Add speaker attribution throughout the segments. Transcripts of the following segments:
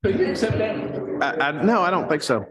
Speaker 1: So you accept that?
Speaker 2: No, I don't think so.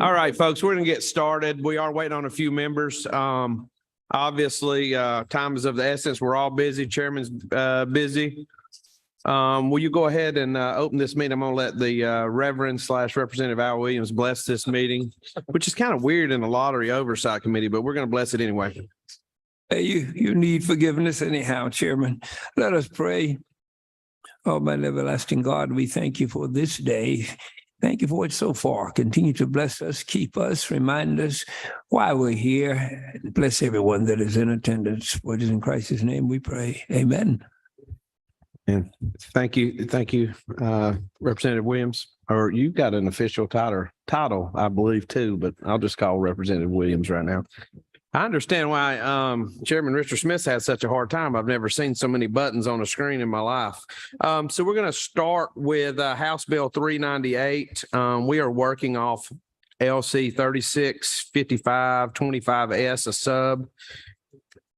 Speaker 2: All right, folks, we're going to get started. We are waiting on a few members. Obviously, time is of the essence. We're all busy. Chairman's busy. Will you go ahead and open this meeting? I'm going to let the Reverend/Representative Al Williams bless this meeting, which is kind of weird in the Lottery Oversight Committee, but we're going to bless it anyway.
Speaker 3: You need forgiveness anyhow, Chairman. Let us pray. Oh, my everlasting God, we thank you for this day. Thank you for it so far. Continue to bless us, keep us, remind us why we're here. Bless everyone that is in attendance. For it is in Christ's name we pray. Amen.
Speaker 2: And thank you, Representative Williams. Or you've got an official title, I believe, too, but I'll just call Representative Williams right now. I understand why Chairman Richard Smith had such a hard time. I've never seen so many buttons on a screen in my life. So we're going to start with House Bill 398. We are working off LC 365525S, a sub.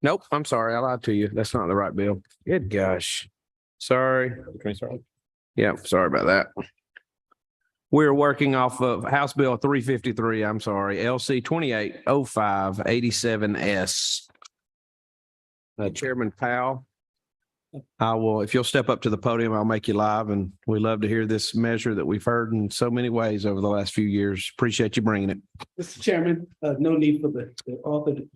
Speaker 2: Nope, I'm sorry. I lied to you. That's not the right bill. Good gosh. Sorry. Yeah, sorry about that. We're working off of House Bill 353, I'm sorry, LC 280587S. Chairman Powell, I will, if you'll step up to the podium, I'll make you live, and we love to hear this measure that we've heard in so many ways over the last few years. Appreciate you bringing it.
Speaker 1: Mr. Chairman, no need for the author to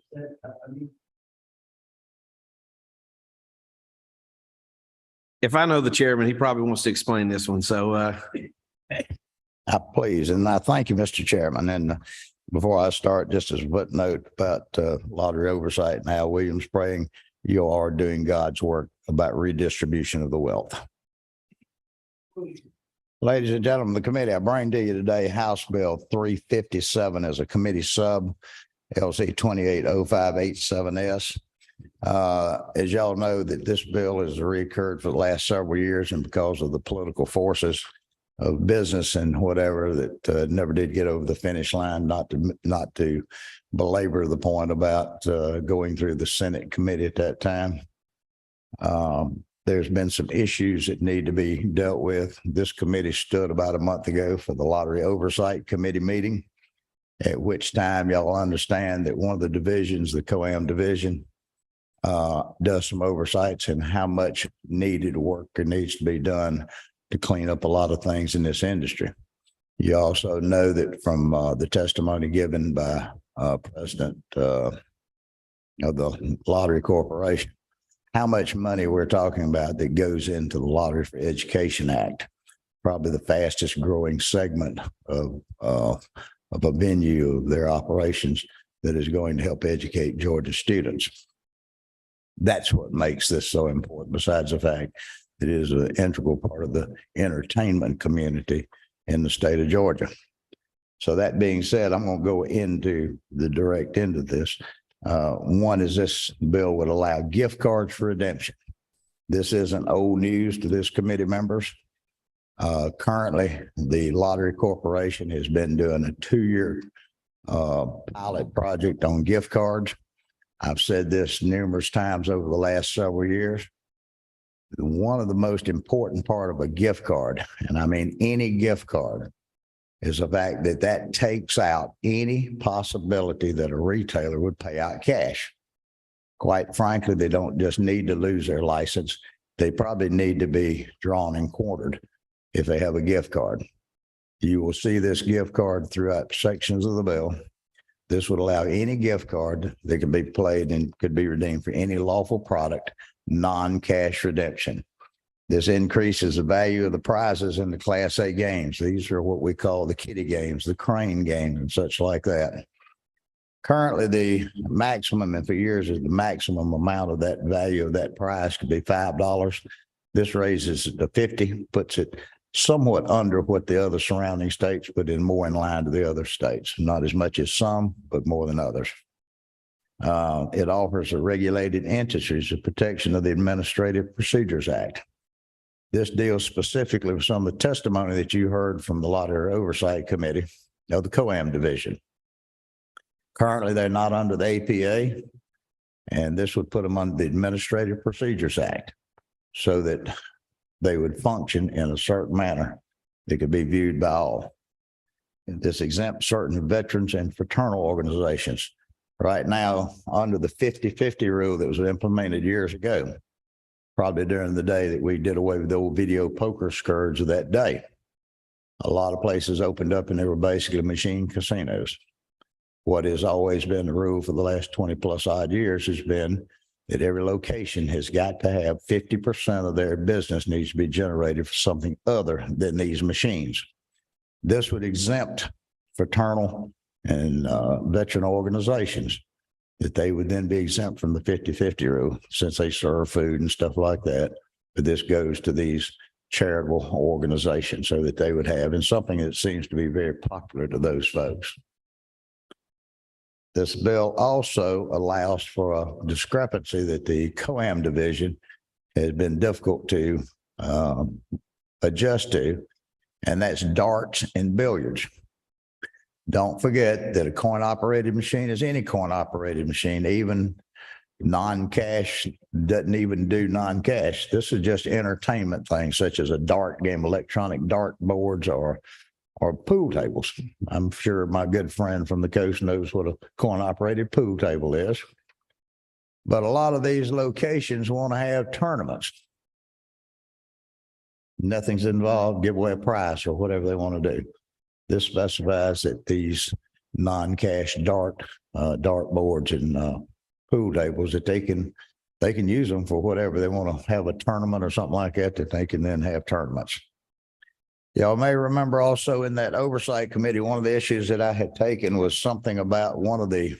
Speaker 2: If I know the chairman, he probably wants to explain this one, so
Speaker 4: Please, and I thank you, Mr. Chairman. And before I start, just as a footnote about Lottery Oversight and Al Williams praying, you are doing God's work about redistribution of the wealth. Ladies and gentlemen, the committee, I bring to you today House Bill 357 as a committee sub, LC 280587S. As y'all know, that this bill has reoccurred for the last several years, and because of the political forces of business and whatever that never did get over the finish line, not to belabor the point about going through the Senate committee at that time. There's been some issues that need to be dealt with. This committee stood about a month ago for the Lottery Oversight Committee meeting, at which time y'all understand that one of the divisions, the COAM division, does some oversights and how much needed work needs to be done to clean up a lot of things in this industry. You also know that from the testimony given by President of the Lottery Corporation, how much money we're talking about that goes into the Lottery for Education Act, probably the fastest growing segment of a venue of their operations that is going to help educate Georgia students. That's what makes this so important, besides the fact it is an integral part of the entertainment community in the state of Georgia. So that being said, I'm going to go into the direct end of this. One is this bill would allow gift cards for redemption. This isn't old news to this committee members. Currently, the Lottery Corporation has been doing a 2-year pilot project on gift cards. I've said this numerous times over the last several years. One of the most important part of a gift card, and I mean any gift card, is the fact that that takes out any possibility that a retailer would pay out cash. Quite frankly, they don't just need to lose their license. They probably need to be drawn and quartered if they have a gift card. You will see this gift card throughout sections of the bill. This would allow any gift card that could be played and could be redeemed for any lawful product, non-cash redemption. This increases the value of the prizes in the Class A games. These are what we call the kitty games, the crane games and such like that. Currently, the maximum, and for years, is the maximum amount of that value of that prize could be $5. This raises it to 50, puts it somewhat under what the other surrounding states, but more in line to the other states. Not as much as some, but more than others. It offers a regulated entities the protection of the Administrative Procedures Act. This deals specifically with some of the testimony that you heard from the Lottery Oversight Committee of the COAM division. Currently, they're not under the APA, and this would put them under the Administrative Procedures Act so that they would function in a certain manner that could be viewed by all. This exempts certain veterans and fraternal organizations. Right now, under the 50-50 rule that was implemented years ago, probably during the day that we did away with the old video poker scourge of that day, a lot of places opened up and they were basically machine casinos. What has always been the rule for the last 20 plus odd years has been that every location has got to have 50% of their business needs to be generated for something other than these machines. This would exempt fraternal and veteran organizations, that they would then be exempt from the 50-50 rule since they serve food and stuff like that. But this goes to these charitable organizations so that they would have, and something that seems to be very popular to those folks. This bill also allows for a discrepancy that the COAM division has been difficult to adjust to, and that's darts and billiards. Don't forget that a coin-operated machine is any coin-operated machine, even non-cash, doesn't even do non-cash. This is just entertainment things such as a dart game, electronic dart boards, or pool tables. I'm sure my good friend from the coast knows what a coin-operated pool table is. But a lot of these locations want to have tournaments. Nothing's involved, give away a prize or whatever they want to do. This specifies that these non-cash dart boards and pool tables, that they can use them for whatever they want to have a tournament or something like that, that they can then have tournaments. Y'all may remember also in that oversight committee, one of the issues that I had taken was something about one of the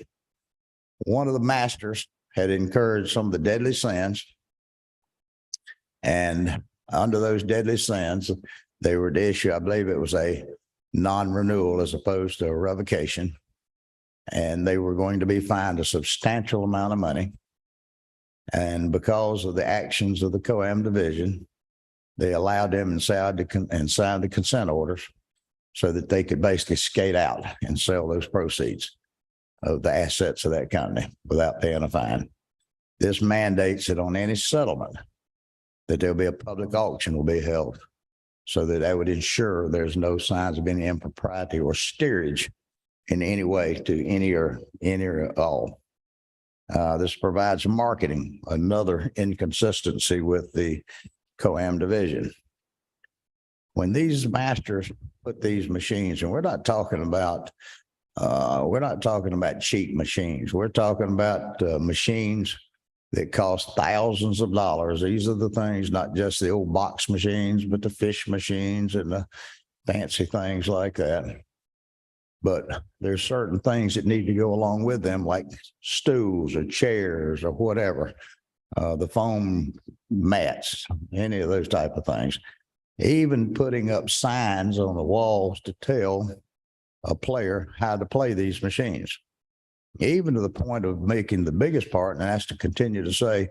Speaker 4: masters had encouraged some of the deadly sins. And under those deadly sins, they were to issue, I believe it was a non-renewal as opposed to a revocation. And they were going to be fined a substantial amount of money. And because of the actions of the COAM division, they allowed them and signed the consent orders so that they could basically skate out and sell those proceeds of the assets of that company without paying a fine. This mandates that on any settlement that there'll be a public auction will be held so that would ensure there's no signs of any impropriety or steerage in any way to any or all. This provides marketing, another inconsistency with the COAM division. When these masters put these machines, and we're not talking about cheap machines. We're talking about machines that cost thousands of dollars. These are the things, not just the old box machines, but the fish machines and the fancy things like that. But there's certain things that need to go along with them, like stools or chairs or whatever, the foam mats, any of those type of things. Even putting up signs on the walls to tell a player how to play these machines, even to the point of making the biggest part, and that's to continue to say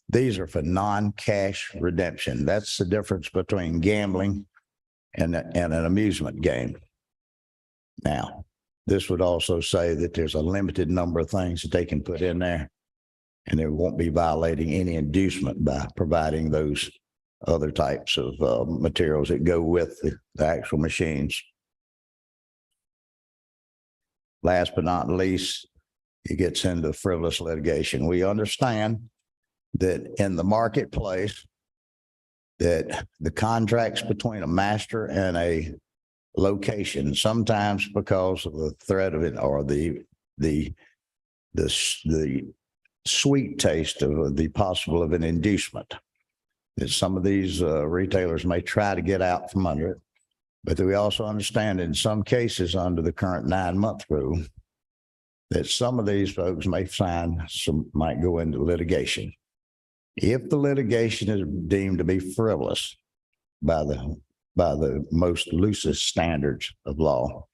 Speaker 4: these are for non-cash redemption. That's the difference between gambling and an amusement game. Now, this would also say that there's a limited number of things that they can put in there, and they won't be violating any inducement by providing those other types of materials that go with the actual machines. Last but not least, it gets into frivolous litigation. We understand that in the marketplace, that the contracts between a master and a location, sometimes because of the threat of it or the the sweet taste of the possible of an inducement. That some of these retailers may try to get out from under it. But we also understand in some cases under the current 9-month rule that some of these folks may might go into litigation. If the litigation is deemed to be frivolous by the most loosest standards of law,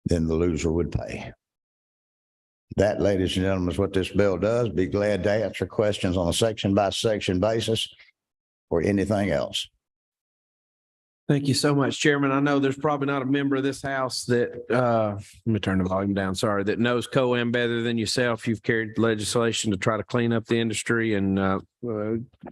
Speaker 4: then the loser would pay. That, ladies and gentlemen, is what this bill does. Be glad to answer questions on a section by section basis or anything else.
Speaker 2: Thank you so much, Chairman. I know there's probably not a member of this house that, let me turn the volume down, sorry, that knows COAM better than yourself. You've carried legislation to try to clean up the industry and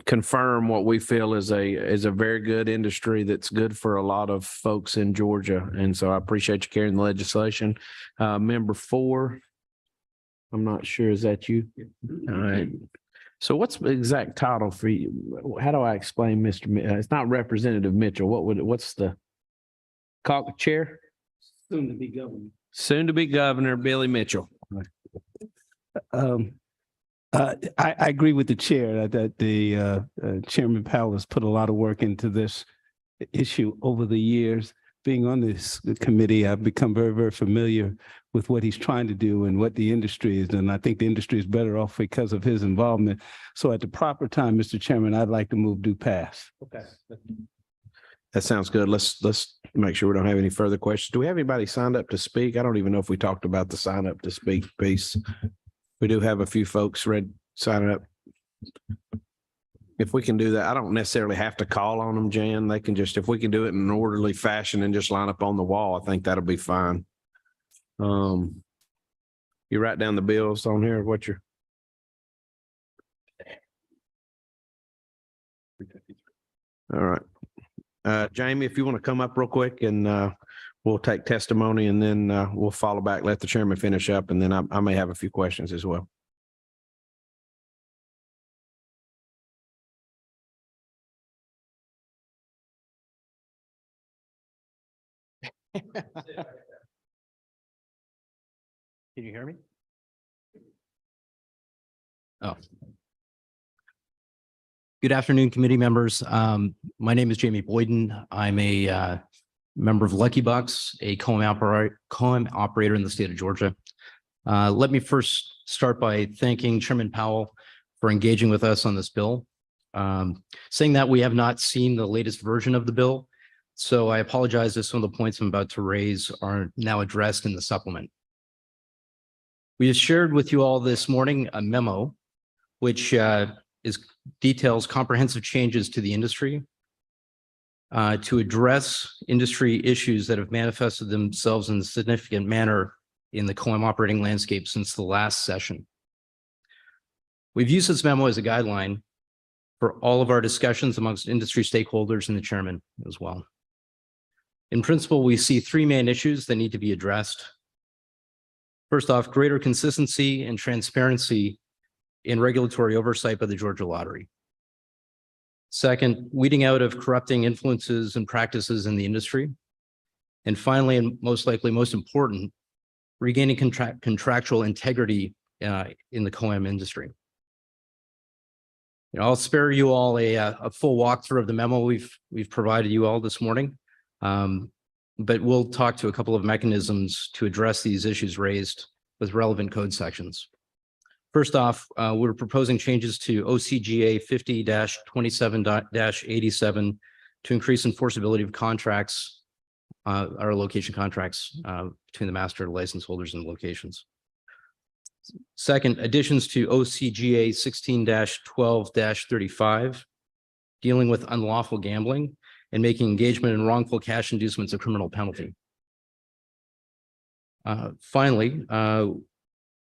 Speaker 2: confirm what we feel is a very good industry that's good for a lot of folks in Georgia. And so I appreciate you carrying the legislation. Member 4, I'm not sure, is that you? All right. So what's the exact title for you? How do I explain Mr. It's not Representative Mitchell. What's the chair?
Speaker 1: Soon to be governor.
Speaker 2: Soon to be Governor Billy Mitchell.
Speaker 5: I agree with the chair that the Chairman Powell has put a lot of work into this issue over the years. Being on this committee, I've become very, very familiar with what he's trying to do and what the industry is. And I think the industry is better off because of his involvement. So at the proper time, Mr. Chairman, I'd like to move due pass.
Speaker 2: Okay. That sounds good. Let's make sure we don't have any further questions. Do we have anybody signed up to speak? I don't even know if we talked about the sign up to speak piece. We do have a few folks signing up. If we can do that, I don't necessarily have to call on them, Jan. They can just, if we can do it in an orderly fashion and just line up on the wall, I think that'll be fine. You write down the bills on here, what you're. All right. Jamie, if you want to come up real quick and we'll take testimony and then we'll follow back, let the chairman finish up, and then I may have a few questions as well.
Speaker 6: Can you hear me? Oh. Good afternoon, committee members. My name is Jamie Boyden. I'm a member of Lucky Bucks, a COAM operator in the state of Georgia. Let me first start by thanking Chairman Powell for engaging with us on this bill. Saying that, we have not seen the latest version of the bill, so I apologize if some of the points I'm about to raise are now addressed in the supplement. We have shared with you all this morning a memo, which details comprehensive changes to the industry to address industry issues that have manifested themselves in a significant manner in the COAM operating landscape since the last session. We've used this memo as a guideline for all of our discussions amongst industry stakeholders and the chairman as well. In principle, we see 3 main issues that need to be addressed. First off, greater consistency and transparency in regulatory oversight by the Georgia Lottery. Second, weeding out of corrupting influences and practices in the industry. And finally, and most likely most important, regaining contractual integrity in the COAM industry. I'll spare you all a full walkthrough of the memo we've provided you all this morning, but we'll talk to a couple of mechanisms to address these issues raised with relevant code sections. First off, we're proposing changes to OCGA 50-27-87 to increase enforceability of contracts, our location contracts between the master license holders and locations. Second, additions to OCGA 16-12-35, dealing with unlawful gambling and making engagement in wrongful cash inducements a criminal penalty. Finally,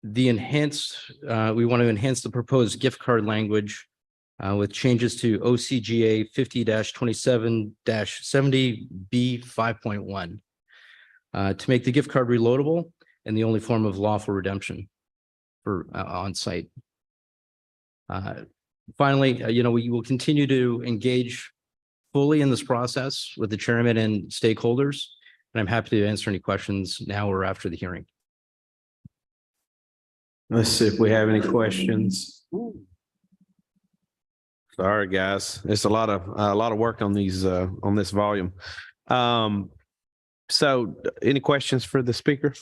Speaker 6: we want to enhance the proposed gift card language with changes to OCGA 50-27-70B 5.1 to make the gift card reloadable and the only form of lawful redemption for on-site. Finally, we will continue to engage fully in this process with the chairman and stakeholders, and I'm happy to answer any questions now or after the hearing.
Speaker 2: Let's see if we have any questions. Sorry, guys. It's a lot of work on these, on this volume. So any questions for the speaker?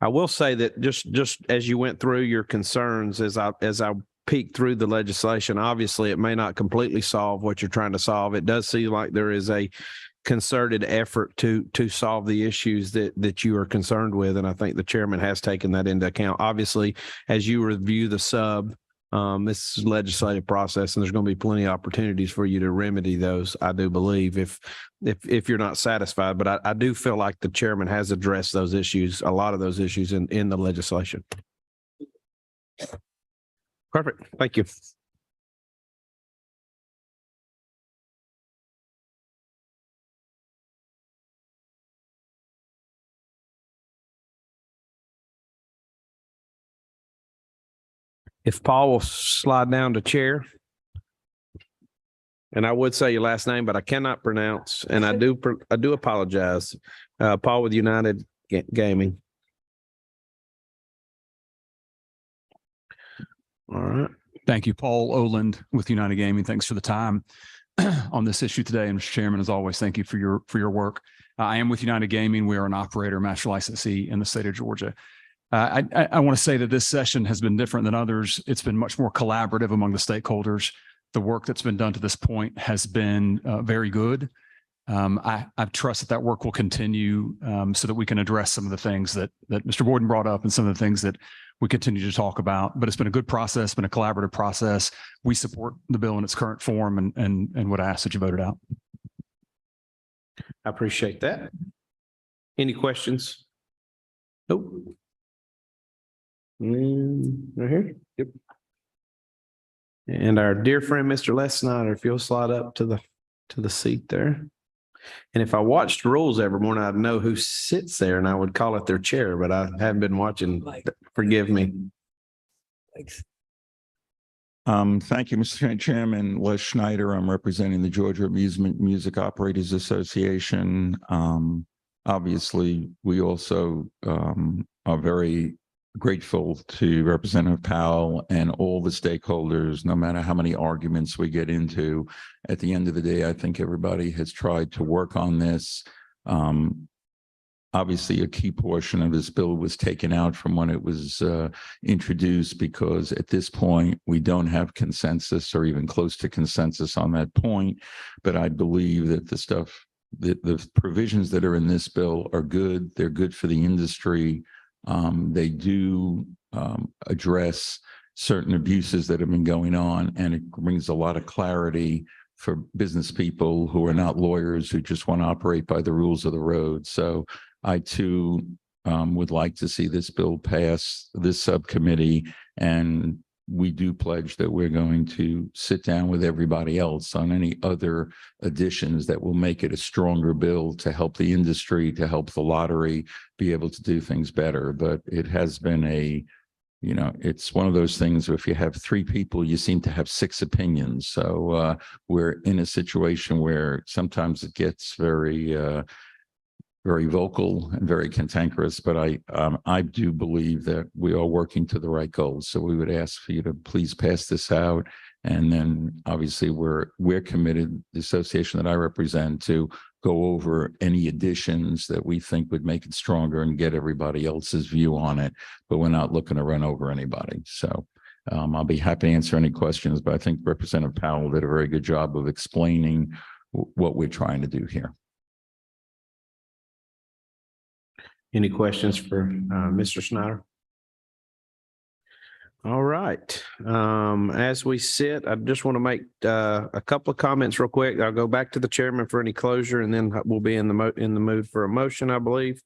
Speaker 2: I will say that just as you went through your concerns, as I peeked through the legislation, obviously it may not completely solve what you're trying to solve. It does seem like there is a concerted effort to solve the issues that you are concerned with. And I think the chairman has taken that into account. Obviously, as you review the sub, this is a legislative process, and there's going to be plenty of opportunities for you to remedy those, I do believe, if you're not satisfied. But I do feel like the chairman has addressed those issues, a lot of those issues in the legislation. Perfect. Thank you. If Paul will slide down to chair. And I would say your last name, but I cannot pronounce, and I do apologize. Paul with United Gaming. All right.
Speaker 7: Thank you, Paul Oland with United Gaming. Thanks for the time on this issue today. And Mr. Chairman, as always, thank you for your work. I am with United Gaming. We are an operator, master licensee in the state of Georgia. I want to say that this session has been different than others. It's been much more collaborative among the stakeholders. The work that's been done to this point has been very good. I trust that work will continue so that we can address some of the things that Mr. Boyden brought up and some of the things that we continue to talk about. But it's been a good process, been a collaborative process. We support the bill in its current form and would ask that you vote it out.
Speaker 2: I appreciate that. Any questions? Nope. Right here. Yep. And our dear friend, Mr. Les Snyder, if you'll slide up to the seat there. And if I watched rules every morning, I'd know who sits there and I would call it their chair, but I haven't been watching. Forgive me.
Speaker 3: Thanks.
Speaker 8: Thank you, Mr. Chairman. Les Schneider. I'm representing the Georgia Amusement Music Operators Association. Obviously, we also are very grateful to Representative Powell and all the stakeholders, no matter how many arguments we get into. At the end of the day, I think everybody has tried to work on this. Obviously, a key portion of this bill was taken out from when it was introduced, because at this point, we don't have consensus or even close to consensus on that point. But I believe that the provisions that are in this bill are good. They're good for the industry. They do address certain abuses that have been going on, and it brings a lot of clarity for business people who are not lawyers, who just want to operate by the rules of the road. So I too would like to see this bill pass this subcommittee, and we do pledge that we're going to sit down with everybody else on any other additions that will make it a stronger bill to help the industry, to help the lottery be able to do things better. But it has been it's one of those things where if you have three people, you seem to have six opinions. So we're in a situation where sometimes it gets very vocal and very cantankerous, but I do believe that we are working to the right goals. So we would ask for you to please pass this out. And then obviously we're committed, the association that I represent, to go over any additions that we think would make it stronger and get everybody else's view on it. But we're not looking to run over anybody. So I'll be happy to answer any questions, but I think Representative Powell did a very good job of explaining what we're trying to do here.
Speaker 2: Any questions for Mr. Snyder? All right. As we sit, I just want to make a couple of comments real quick. I'll go back to the chairman for any closure, and then we'll be in the mood for a motion, I believe.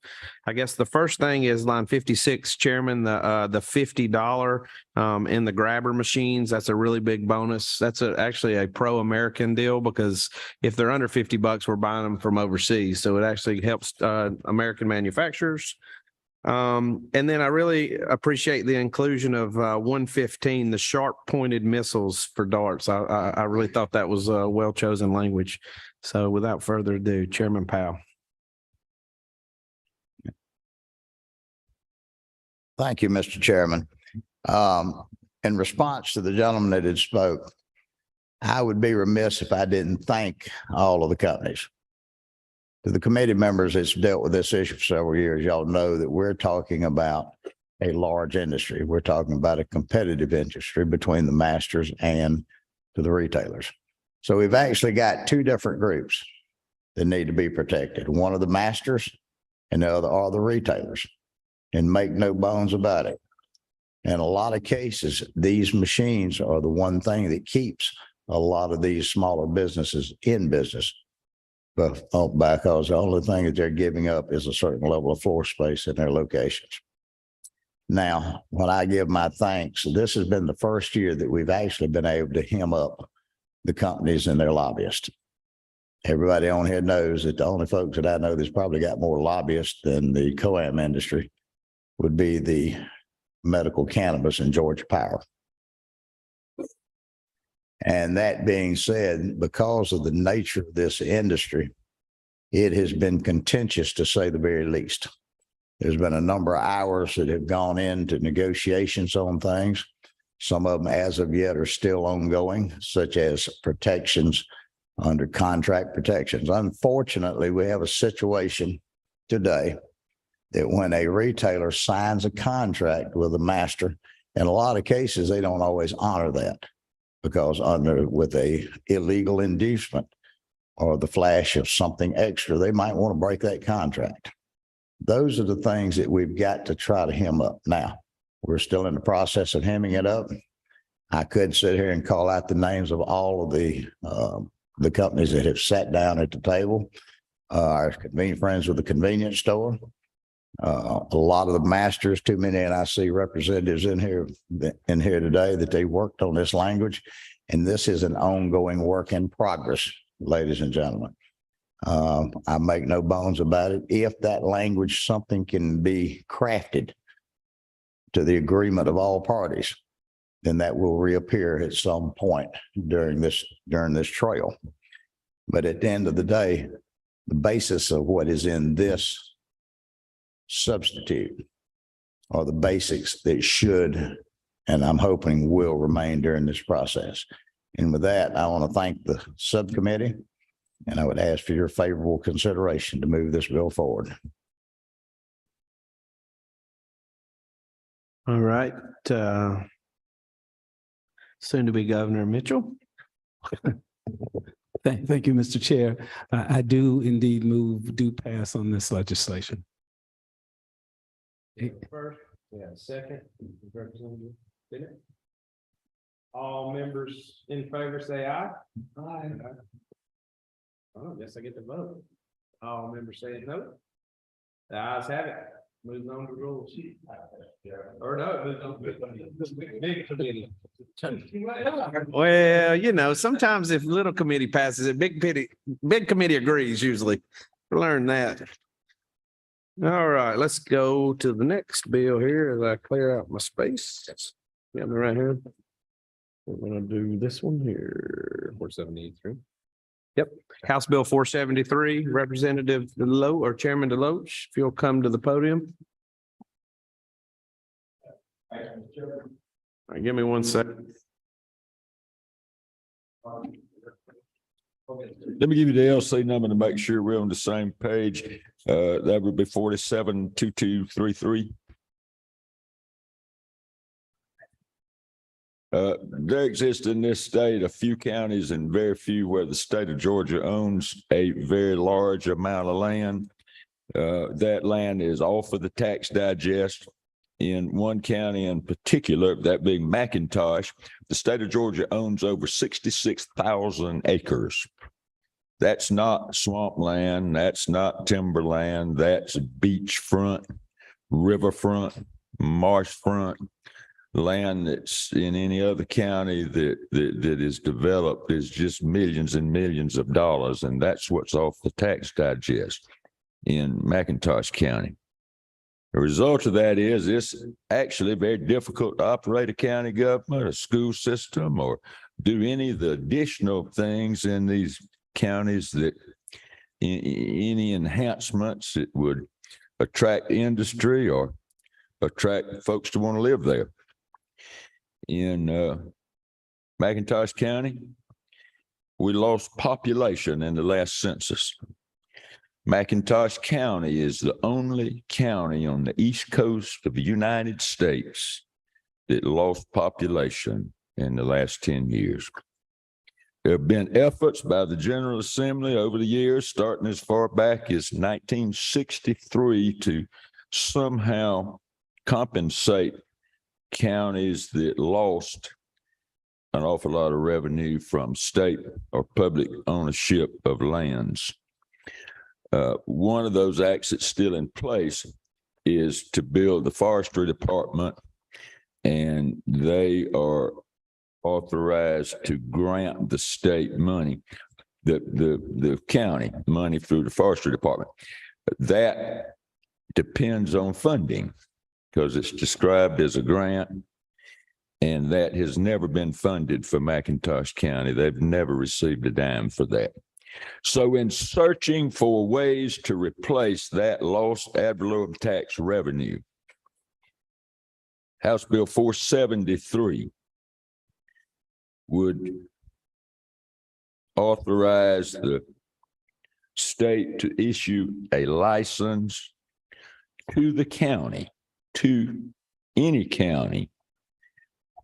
Speaker 2: I guess the first thing is line 56, Chairman, the $50 in the grabber machines. That's a really big bonus. That's actually a pro-American deal, because if they're under $50, we're buying them from overseas. So it actually helps American manufacturers. And then I really appreciate the inclusion of 115, the sharp pointed missiles for darts. I really thought that was well chosen language. So without further ado, Chairman Powell.
Speaker 4: Thank you, Mr. Chairman. In response to the gentleman that had spoke, I would be remiss if I didn't thank all of the companies. To the committee members that's dealt with this issue for several years, y'all know that we're talking about a large industry. We're talking about a competitive industry between the masters and to the retailers. So we've actually got two different groups that need to be protected. One of the masters and the other are the retailers. And make no bones about it. In a lot of cases, these machines are the one thing that keeps a lot of these smaller businesses in business. But because the only thing that they're giving up is a certain level of floor space in their locations. Now, when I give my thanks, this has been the first year that we've actually been able to hem up the companies and their lobbyists. Everybody on here knows that the only folks that I know that's probably got more lobbyists than the COAM industry would be the medical cannabis and Georgia Power. And that being said, because of the nature of this industry, it has been contentious to say the very least. There's been a number of hours that have gone into negotiations on things. Some of them as of yet are still ongoing, such as protections under contract protections. Unfortunately, we have a situation today that when a retailer signs a contract with a master, in a lot of cases, they don't always honor that because with a illegal inducement or the flash of something extra, they might want to break that contract. Those are the things that we've got to try to hem up. Now, we're still in the process of hemming it up. I could sit here and call out the names of all of the companies that have sat down at the table. Our convenient friends with the convenience store. A lot of the masters, too many, and I see representatives in here today that they worked on this language, and this is an ongoing work in progress, ladies and gentlemen. I make no bones about it. If that language, something can be crafted to the agreement of all parties, then that will reappear at some point during this trail. But at the end of the day, the basis of what is in this substitute are the basics that should, and I'm hoping will remain during this process. And with that, I want to thank the subcommittee, and I would ask for your favorable consideration to move this bill forward.
Speaker 2: All right. Soon to be Governor Mitchell.
Speaker 5: Thank you, Mr. Chair. I do indeed do pass on this legislation.
Speaker 2: First, yeah, second, Representative Bennett. All members in favor say aye. Aye. Oh, I guess I get to vote. All members say no. The ayes have it. Moving on to rules. Or no, it moves on to big committee. Well, you know, sometimes if little committee passes it, big committee agrees usually. Learn that. All right, let's go to the next bill here as I clear out my space. Got me right here. We're gonna do this one here. 473. Yep, House Bill 473, Representative Deloach or Chairman Deloach, if you'll come to the podium. All right, give me 1 second.
Speaker 9: Let me give you the LC number to make sure we're on the same page. That would be 472233. There exists in this state a few counties and very few where the state of Georgia owns a very large amount of land. That land is off of the tax digest. In one county in particular, that being McIntosh, the state of Georgia owns over 66,000 acres. That's not swampland, that's not timberland, that's beachfront, riverfront, marshfront land that's in any other county that is developed is just millions and millions of dollars, and that's what's off the tax digest in McIntosh County. The result of that is it's actually very difficult to operate a county government, a school system, or do any of the additional things in these counties that any enhancements that would attract industry or attract folks to want to live there. In McIntosh County, we lost population in the last census. McIntosh County is the only county on the east coast of the United States that lost population in the last 10 years. There have been efforts by the General Assembly over the years, starting as far back as 1963, to somehow compensate counties that lost an awful lot of revenue from state or public ownership of lands. One of those acts that's still in place is to build the forestry department, and they are authorized to grant the state money, the county money through the forestry department. That depends on funding because it's described as a grant, and that has never been funded for McIntosh County. They've never received a dime for that. So in searching for ways to replace that lost ad valorem tax revenue, House Bill 473 would authorize the state to issue a license to the county, to any county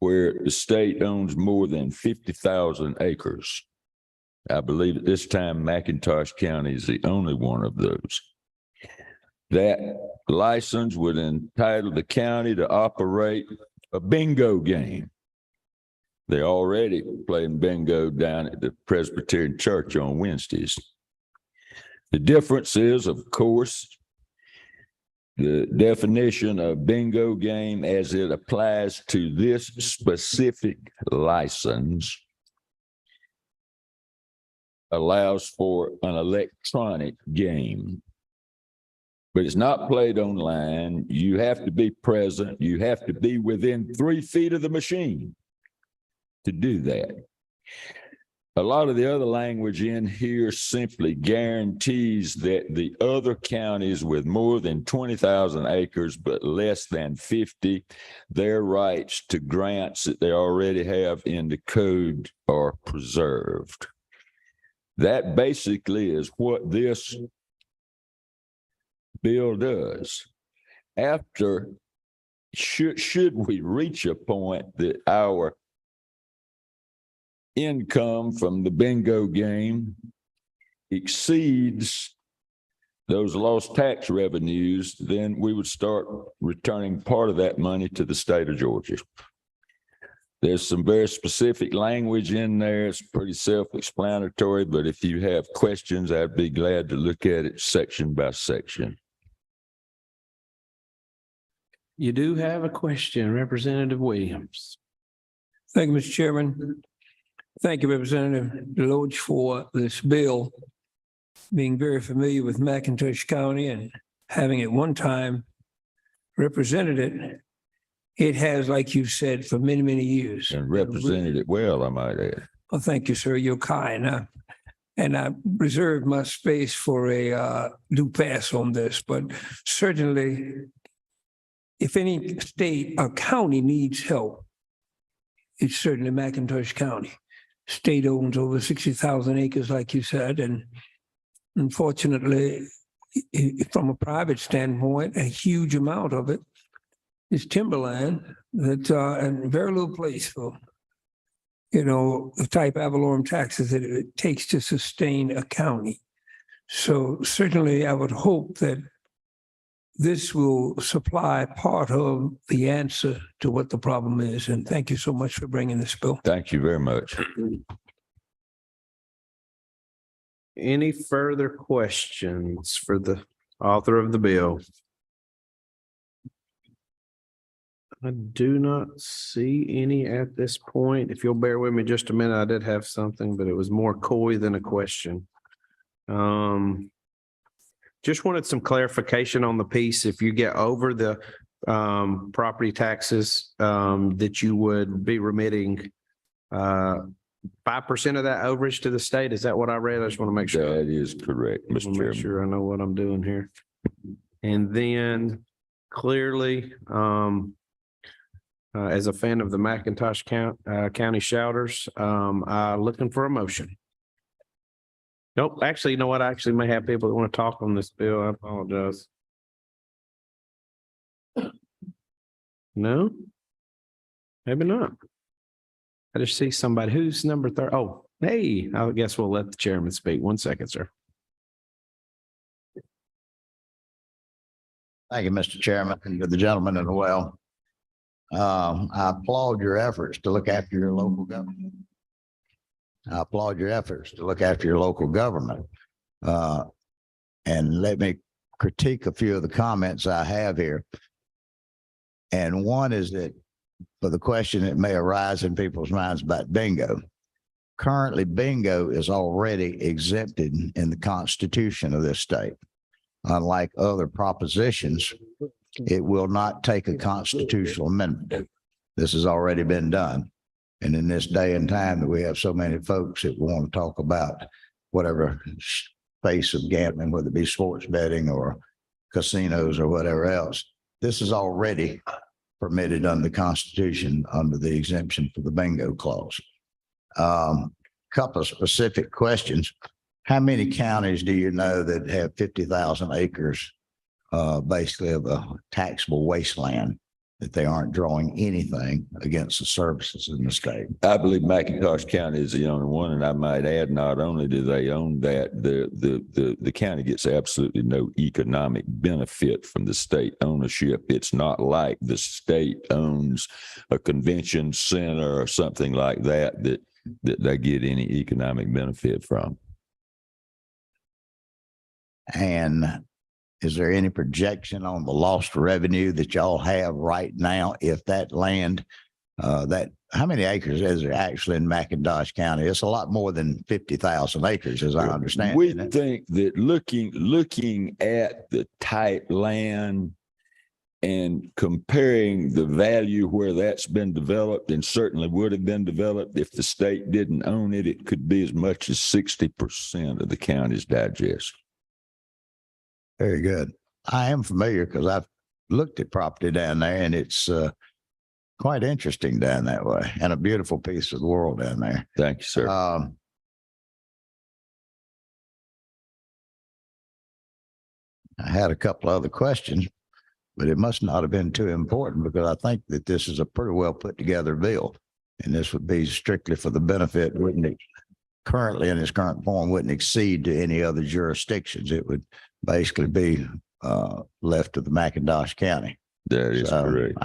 Speaker 9: where the state owns more than 50,000 acres. I believe at this time, McIntosh County is the only one of those. That license would entitle the county to operate a bingo game. They're already playing bingo down at the Presbyterian Church on Wednesdays. The difference is, of course, the definition of bingo game as it applies to this specific license allows for an electronic game. But it's not played online. You have to be present. You have to be within 3 feet of the machine to do that. A lot of the other language in here simply guarantees that the other counties with more than 20,000 acres but less than 50, their rights to grants that they already have in the code are preserved. That basically is what this bill does. After, should we reach a point that our income from the bingo game exceeds those lost tax revenues, then we would start returning part of that money to the state of Georgia. There's some very specific language in there. It's pretty self-explanatory, but if you have questions, I'd be glad to look at it section by section.
Speaker 2: You do have a question, Representative Williams.
Speaker 3: Thank you, Mr. Chairman. Thank you, Representative Deloach, for this bill. Being very familiar with McIntosh County and having at one time represented it, it has, like you said, for many, many years.
Speaker 9: And represented it well, I might add.
Speaker 3: Well, thank you, sir. You're kind. And I reserved my space for a due pass on this, but certainly if any state or county needs help, it's certainly McIntosh County. State owns over 60,000 acres, like you said, and unfortunately, from a private standpoint, a huge amount of it is timberland that and very little place for, the type of ad valorem taxes that it takes to sustain a county. So certainly I would hope that this will supply part of the answer to what the problem is. And thank you so much for bringing this bill.
Speaker 9: Thank you very much.
Speaker 2: Any further questions for the author of the bill? I do not see any at this point. If you'll bear with me just a minute, I did have something, but it was more coy than a question. Just wanted some clarification on the piece. If you get over the property taxes, that you would be remitting 5% of that overage to the state. Is that what I read? I just want to make sure.
Speaker 9: That is correct, Mr. Chairman.
Speaker 2: Make sure I know what I'm doing here. And then clearly, as a fan of the McIntosh County Shouters, looking for a motion. Nope, actually, you know what? I actually may have people that want to talk on this bill. I apologize. No? Maybe not. I just see somebody who's number 30. Oh, hey, I guess we'll let the chairman speak. 1 second, sir.
Speaker 4: Thank you, Mr. Chairman, and to the gentleman as well. I applaud your efforts to look after your local government. I applaud your efforts to look after your local government. And let me critique a few of the comments I have here. And one is that for the question that may arise in people's minds about bingo. Currently, bingo is already exempted in the Constitution of this state. Unlike other propositions, it will not take a constitutional amendment. This has already been done. And in this day and time that we have so many folks that want to talk about whatever space of gambling, whether it be sports betting or casinos or whatever else, this is already permitted under the Constitution under the exemption for the bingo clause. Couple of specific questions. How many counties do you know that have 50,000 acres basically of a taxable wasteland that they aren't drawing anything against the services in the state?
Speaker 9: I believe McIntosh County is the only one, and I might add, not only do they own that, the county gets absolutely no economic benefit from the state ownership. It's not like the state owns a convention center or something like that they get any economic benefit from.
Speaker 4: And is there any projection on the lost revenue that y'all have right now if that land, how many acres is there actually in McIntosh County? It's a lot more than 50,000 acres, as I understand.
Speaker 9: We think that looking at the type land and comparing the value where that's been developed, and certainly would have been developed if the state didn't own it, it could be as much as 60% of the county's digest.
Speaker 4: Very good. I am familiar because I've looked at property down there, and it's quite interesting down that way, and a beautiful piece of the world down there.
Speaker 9: Thank you, sir.
Speaker 4: I had a couple other questions, but it must not have been too important because I think that this is a pretty well put together bill, and this would be strictly for the benefit, wouldn't it? Currently in its current form wouldn't exceed to any other jurisdictions. It would basically be left to the McIntosh County.
Speaker 9: That is correct.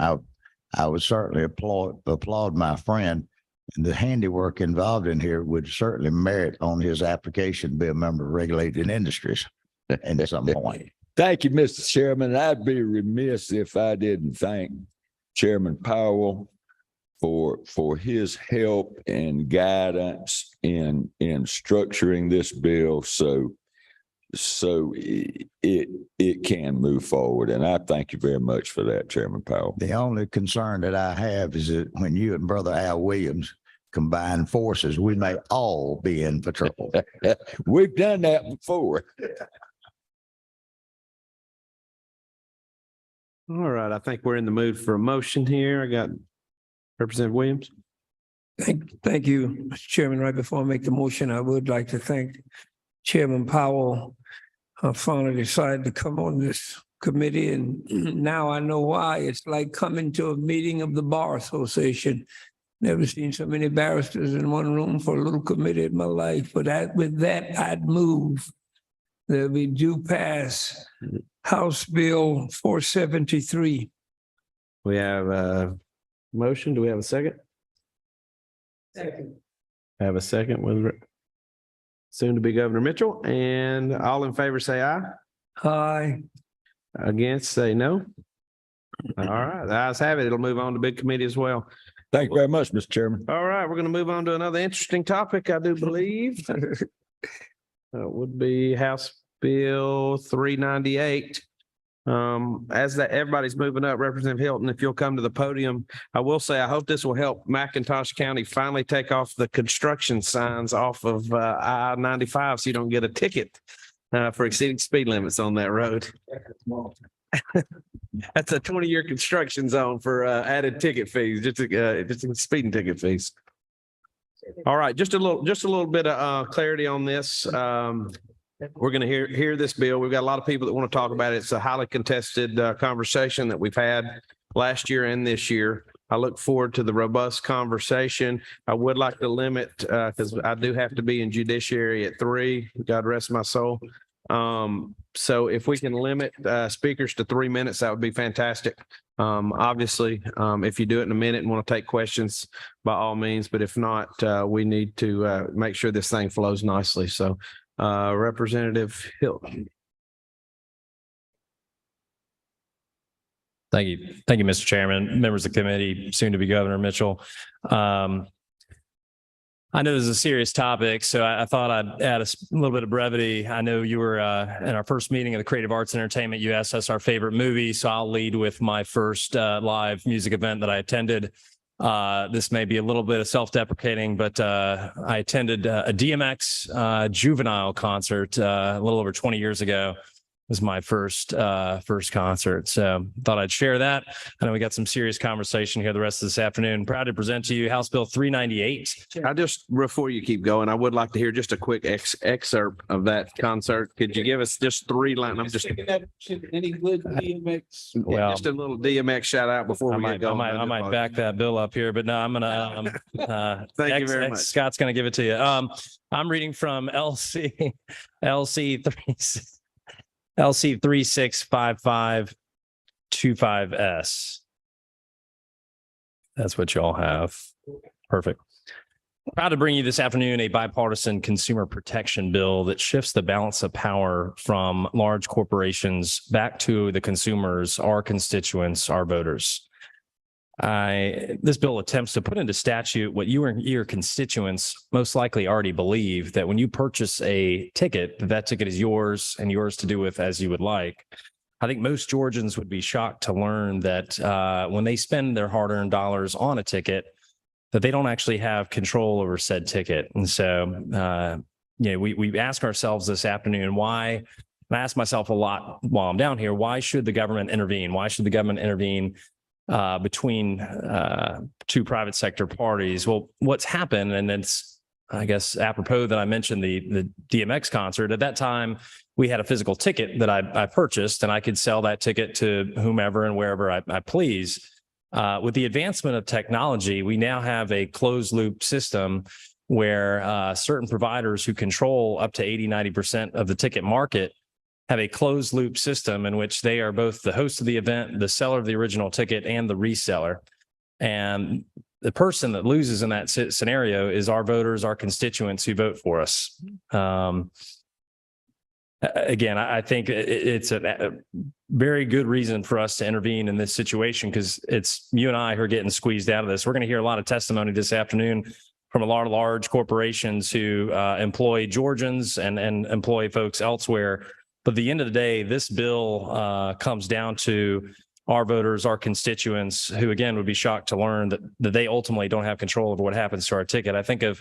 Speaker 4: I would certainly applaud my friend, and the handiwork involved in here would certainly merit on his application to be a member of regulated industries at some point.
Speaker 9: Thank you, Mr. Chairman. I'd be remiss if I didn't thank Chairman Powell for his help and guidance in structuring this bill so it can move forward. And I thank you very much for that, Chairman Powell.
Speaker 4: The only concern that I have is that when you and Brother Al Williams combine forces, we may all be in for trouble.
Speaker 9: We've done that before.
Speaker 2: All right, I think we're in the mood for a motion here. I got Representative Williams.
Speaker 3: Thank you, Mr. Chairman. Right before I make the motion, I would like to thank Chairman Powell. I finally decided to come on this committee, and now I know why. It's like coming to a meeting of the Bar Association. Never seen so many barristers in one room for a little committee in my life. But with that, I'd move that we do pass House Bill 473.
Speaker 2: We have a motion. Do we have a second?
Speaker 1: Second.
Speaker 2: I have a second with soon to be Governor Mitchell, and all in favor say aye.
Speaker 3: Aye.
Speaker 2: Against say no. All right, the ayes have it. It'll move on to big committee as well.
Speaker 9: Thank you very much, Mr. Chairman.
Speaker 2: All right, we're going to move on to another interesting topic, I do believe. Would be House Bill 398. As that everybody's moving up, Representative Hilton, if you'll come to the podium, I will say I hope this will help McIntosh County finally take off the construction signs off of I-95 so you don't get a ticket for exceeding speed limits on that road. That's a 20-year construction zone for added ticket fees, just speeding ticket fees. All right, just a little bit of clarity on this. We're going to hear this bill. We've got a lot of people that want to talk about it. It's a highly contested conversation that we've had last year and this year. I look forward to the robust conversation. I would like to limit, because I do have to be in judiciary at 3. God rest my soul. So if we can limit speakers to 3 minutes, that would be fantastic. Obviously, if you do it in a minute and want to take questions, by all means, but if not, we need to make sure this thing flows nicely. So Representative Hill.
Speaker 10: Thank you. Thank you, Mr. Chairman, members of the committee, soon to be Governor Mitchell. I know this is a serious topic, so I thought I'd add a little bit of brevity. I know you were in our first meeting of the Creative Arts and Entertainment. You asked us our favorite movie, so I'll lead with my first live music event that I attended. This may be a little bit of self-deprecating, but I attended a DMX juvenile concert a little over 20 years ago. Was my first concert. So thought I'd share that. I know we got some serious conversation here the rest of this afternoon. Proud to present to you House Bill 398.
Speaker 2: I just, before you keep going, I would like to hear just a quick excerpt of that concert. Could you give us just 3 lines? I'm just
Speaker 1: Any good DMX?
Speaker 10: Well,
Speaker 2: just a little DMX shout out before we get going.
Speaker 10: I might back that bill up here, but no, I'm gonna
Speaker 2: Thank you very much.
Speaker 10: Scott's gonna give it to you. I'm reading from LC 365525S. That's what y'all have. Perfect. Proud to bring you this afternoon a bipartisan consumer protection bill that shifts the balance of power from large corporations back to the consumers, our constituents, our voters. This bill attempts to put into statute what you and your constituents most likely already believe, that when you purchase a ticket, that ticket is yours and yours to do with as you would like. I think most Georgians would be shocked to learn that when they spend their hard-earned dollars on a ticket, that they don't actually have control over said ticket. And so, we ask ourselves this afternoon, why, and I ask myself a lot while I'm down here, why should the government intervene? Why should the government intervene between 2 private sector parties? Well, what's happened, and it's, I guess, apropos that I mentioned the DMX concert. At that time, we had a physical ticket that I purchased, and I could sell that ticket to whomever and wherever I please. With the advancement of technology, we now have a closed loop system where certain providers who control up to 80-90% of the ticket market have a closed loop system in which they are both the host of the event, the seller of the original ticket, and the reseller. And the person that loses in that scenario is our voters, our constituents who vote for us. Again, I think it's a very good reason for us to intervene in this situation, because it's you and I who are getting squeezed out of this. We're going to hear a lot of testimony this afternoon from a lot of large corporations who employ Georgians and employ folks elsewhere. But at the end of the day, this bill comes down to our voters, our constituents, who again would be shocked to learn that they ultimately don't have control over what happens to our ticket. I think of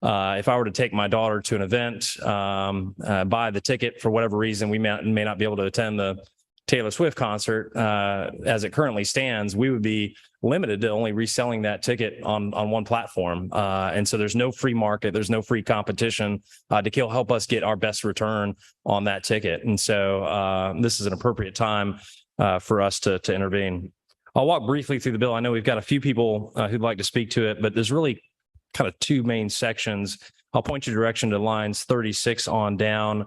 Speaker 10: if I were to take my daughter to an event, buy the ticket for whatever reason, we may not be able to attend the Taylor Swift concert. As it currently stands, we would be limited to only reselling that ticket on one platform. And so there's no free market, there's no free competition to help us get our best return on that ticket. And so this is an appropriate time for us to intervene. I'll walk briefly through the bill. I know we've got a few people who'd like to speak to it, but there's really kind of 2 main sections. I'll point your direction to lines 36 on down,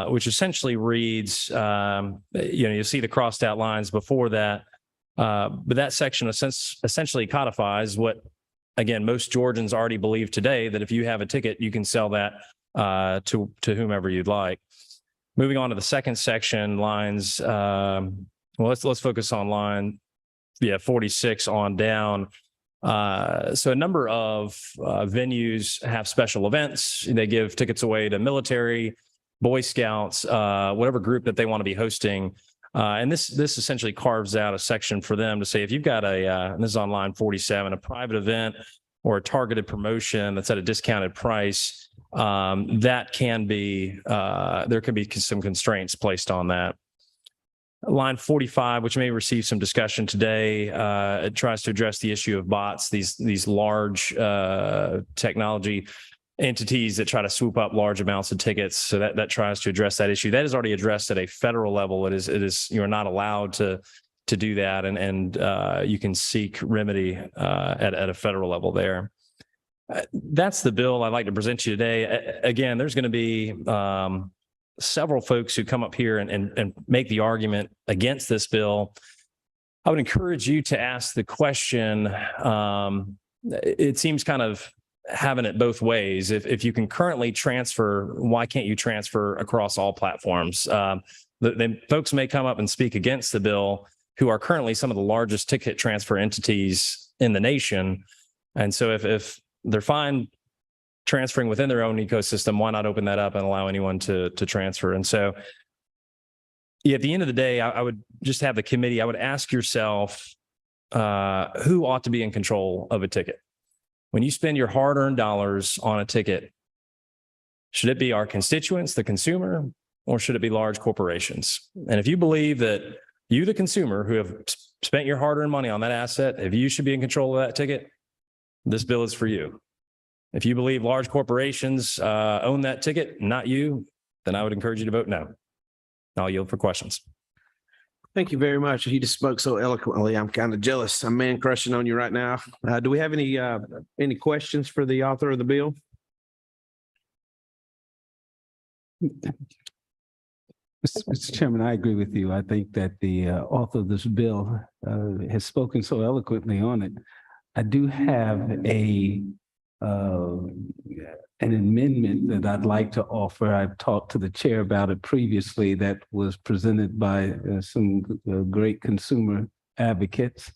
Speaker 10: which essentially reads, you see the crossed out lines before that, but that section essentially codifies what, again, most Georgians already believe today, that if you have a ticket, you can sell that to whomever you'd like. Moving on to the second section, lines, let's focus on line 46 on down. So a number of venues have special events. They give tickets away to military, Boy Scouts, whatever group that they want to be hosting. And this essentially carves out a section for them to say, if you've got and this is on line 47, a private event or a targeted promotion that's at a discounted price, that can be, there can be some constraints placed on that. Line 45, which may receive some discussion today, it tries to address the issue of bots, these large technology entities that try to swoop up large amounts of tickets. So that tries to address that issue. That is already addressed at a federal level. It is you are not allowed to do that, and you can seek remedy at a federal level there. That's the bill I'd like to present to you today. Again, there's going to be several folks who come up here and make the argument against this bill. I would encourage you to ask the question. It seems kind of having it both ways. If you can currently transfer, why can't you transfer across all platforms? The folks may come up and speak against the bill who are currently some of the largest ticket transfer entities in the nation. And so if they're fine transferring within their own ecosystem, why not open that up and allow anyone to transfer? And so at the end of the day, I would just have the committee, I would ask yourself, who ought to be in control of a ticket? When you spend your hard-earned dollars on a ticket, should it be our constituents, the consumer, or should it be large corporations? And if you believe that you, the consumer, who have spent your hard-earned money on that asset, if you should be in control of that ticket, this bill is for you. If you believe large corporations own that ticket, not you, then I would encourage you to vote no. I'll yield for questions.
Speaker 2: Thank you very much. You just spoke so eloquently. I'm kind of jealous. I'm man crushing on you right now. Do we have any questions for the author of the bill?
Speaker 5: Mr. Chairman, I agree with you. I think that the author of this bill has spoken so eloquently on it. I do have an amendment that I'd like to offer. I've talked to the chair about it previously. That was presented by some great consumer advocates.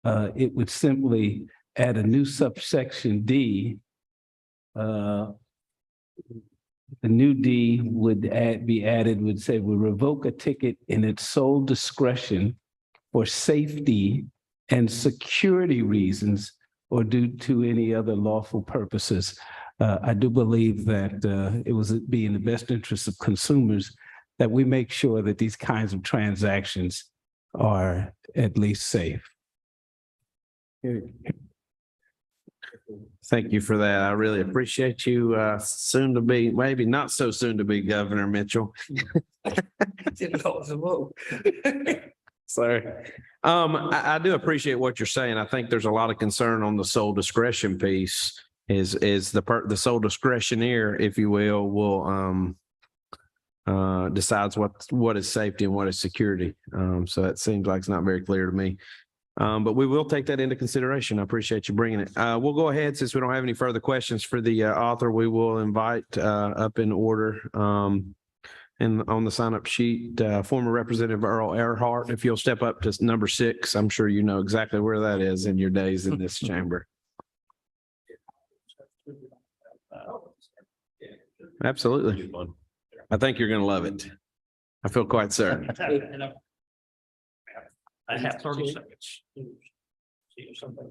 Speaker 5: It would simply add a new subsection D. The new D would be added, would say, will revoke a ticket in its sole discretion for safety and security reasons or due to any other lawful purposes. I do believe that it would be in the best interest of consumers that we make sure that these kinds of transactions are at least safe.
Speaker 2: Thank you for that. I really appreciate you. Soon to be, maybe not so soon to be Governor Mitchell. Sorry. I do appreciate what you're saying. I think there's a lot of concern on the sole discretion piece. Is the sole discretionaire, if you will decides what is safety and what is security. So that seems like it's not very clear to me. But we will take that into consideration. I appreciate you bringing it. We'll go ahead, since we don't have any further questions for the author, we will invite up in order and on the sign-up sheet, former Representative Earl Earhart, if you'll step up to number 6. I'm sure you know exactly where that is in your days in this chamber. Absolutely. I think you're going to love it. I feel quite certain.
Speaker 11: I have 30 seconds. See something.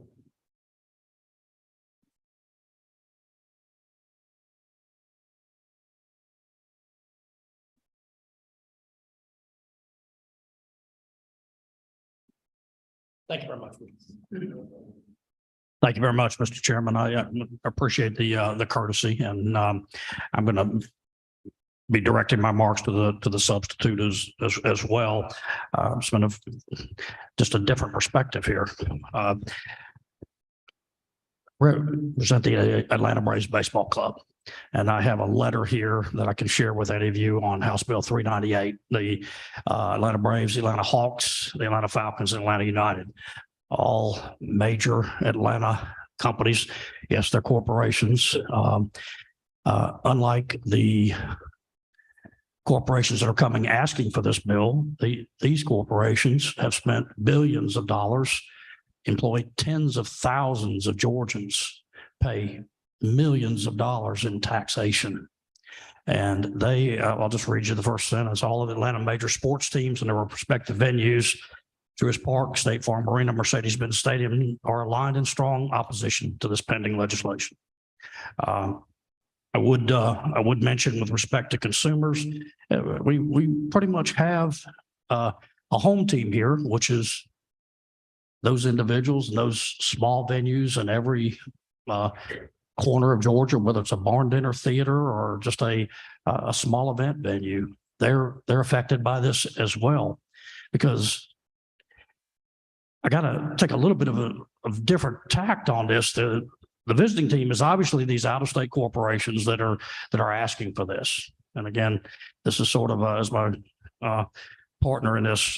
Speaker 11: Thank you very much. Thank you very much, Mr. Chairman. I appreciate the courtesy, and I'm going to be directing my remarks to the substitute as well. It's been just a different perspective here. Represent the Atlanta Braves Baseball Club, and I have a letter here that I can share with any of you on House Bill 398. The Atlanta Braves, the Atlanta Hawks, the Atlanta Falcons, and Atlanta United, all major Atlanta companies. Yes, they're corporations. Unlike the corporations that are coming asking for this bill, these corporations have spent billions of dollars, employed tens of thousands of Georgians, pay millions of dollars in taxation. And I'll just read you the first sentence. All of the Atlanta major sports teams and their respective venues, Truist Park, State Farm Marina, Mercedes-Benz Stadium, are aligned in strong opposition to this pending legislation. I would mention, with respect to consumers, we pretty much have a home team here, which is those individuals and those small venues in every corner of Georgia, whether it's a barn dinner theater or just a small event venue, they're affected by this as well. Because I got to take a little bit of a different tact on this. The visiting team is obviously these out-of-state corporations that are asking for this. And again, this is sort of as my partner in this,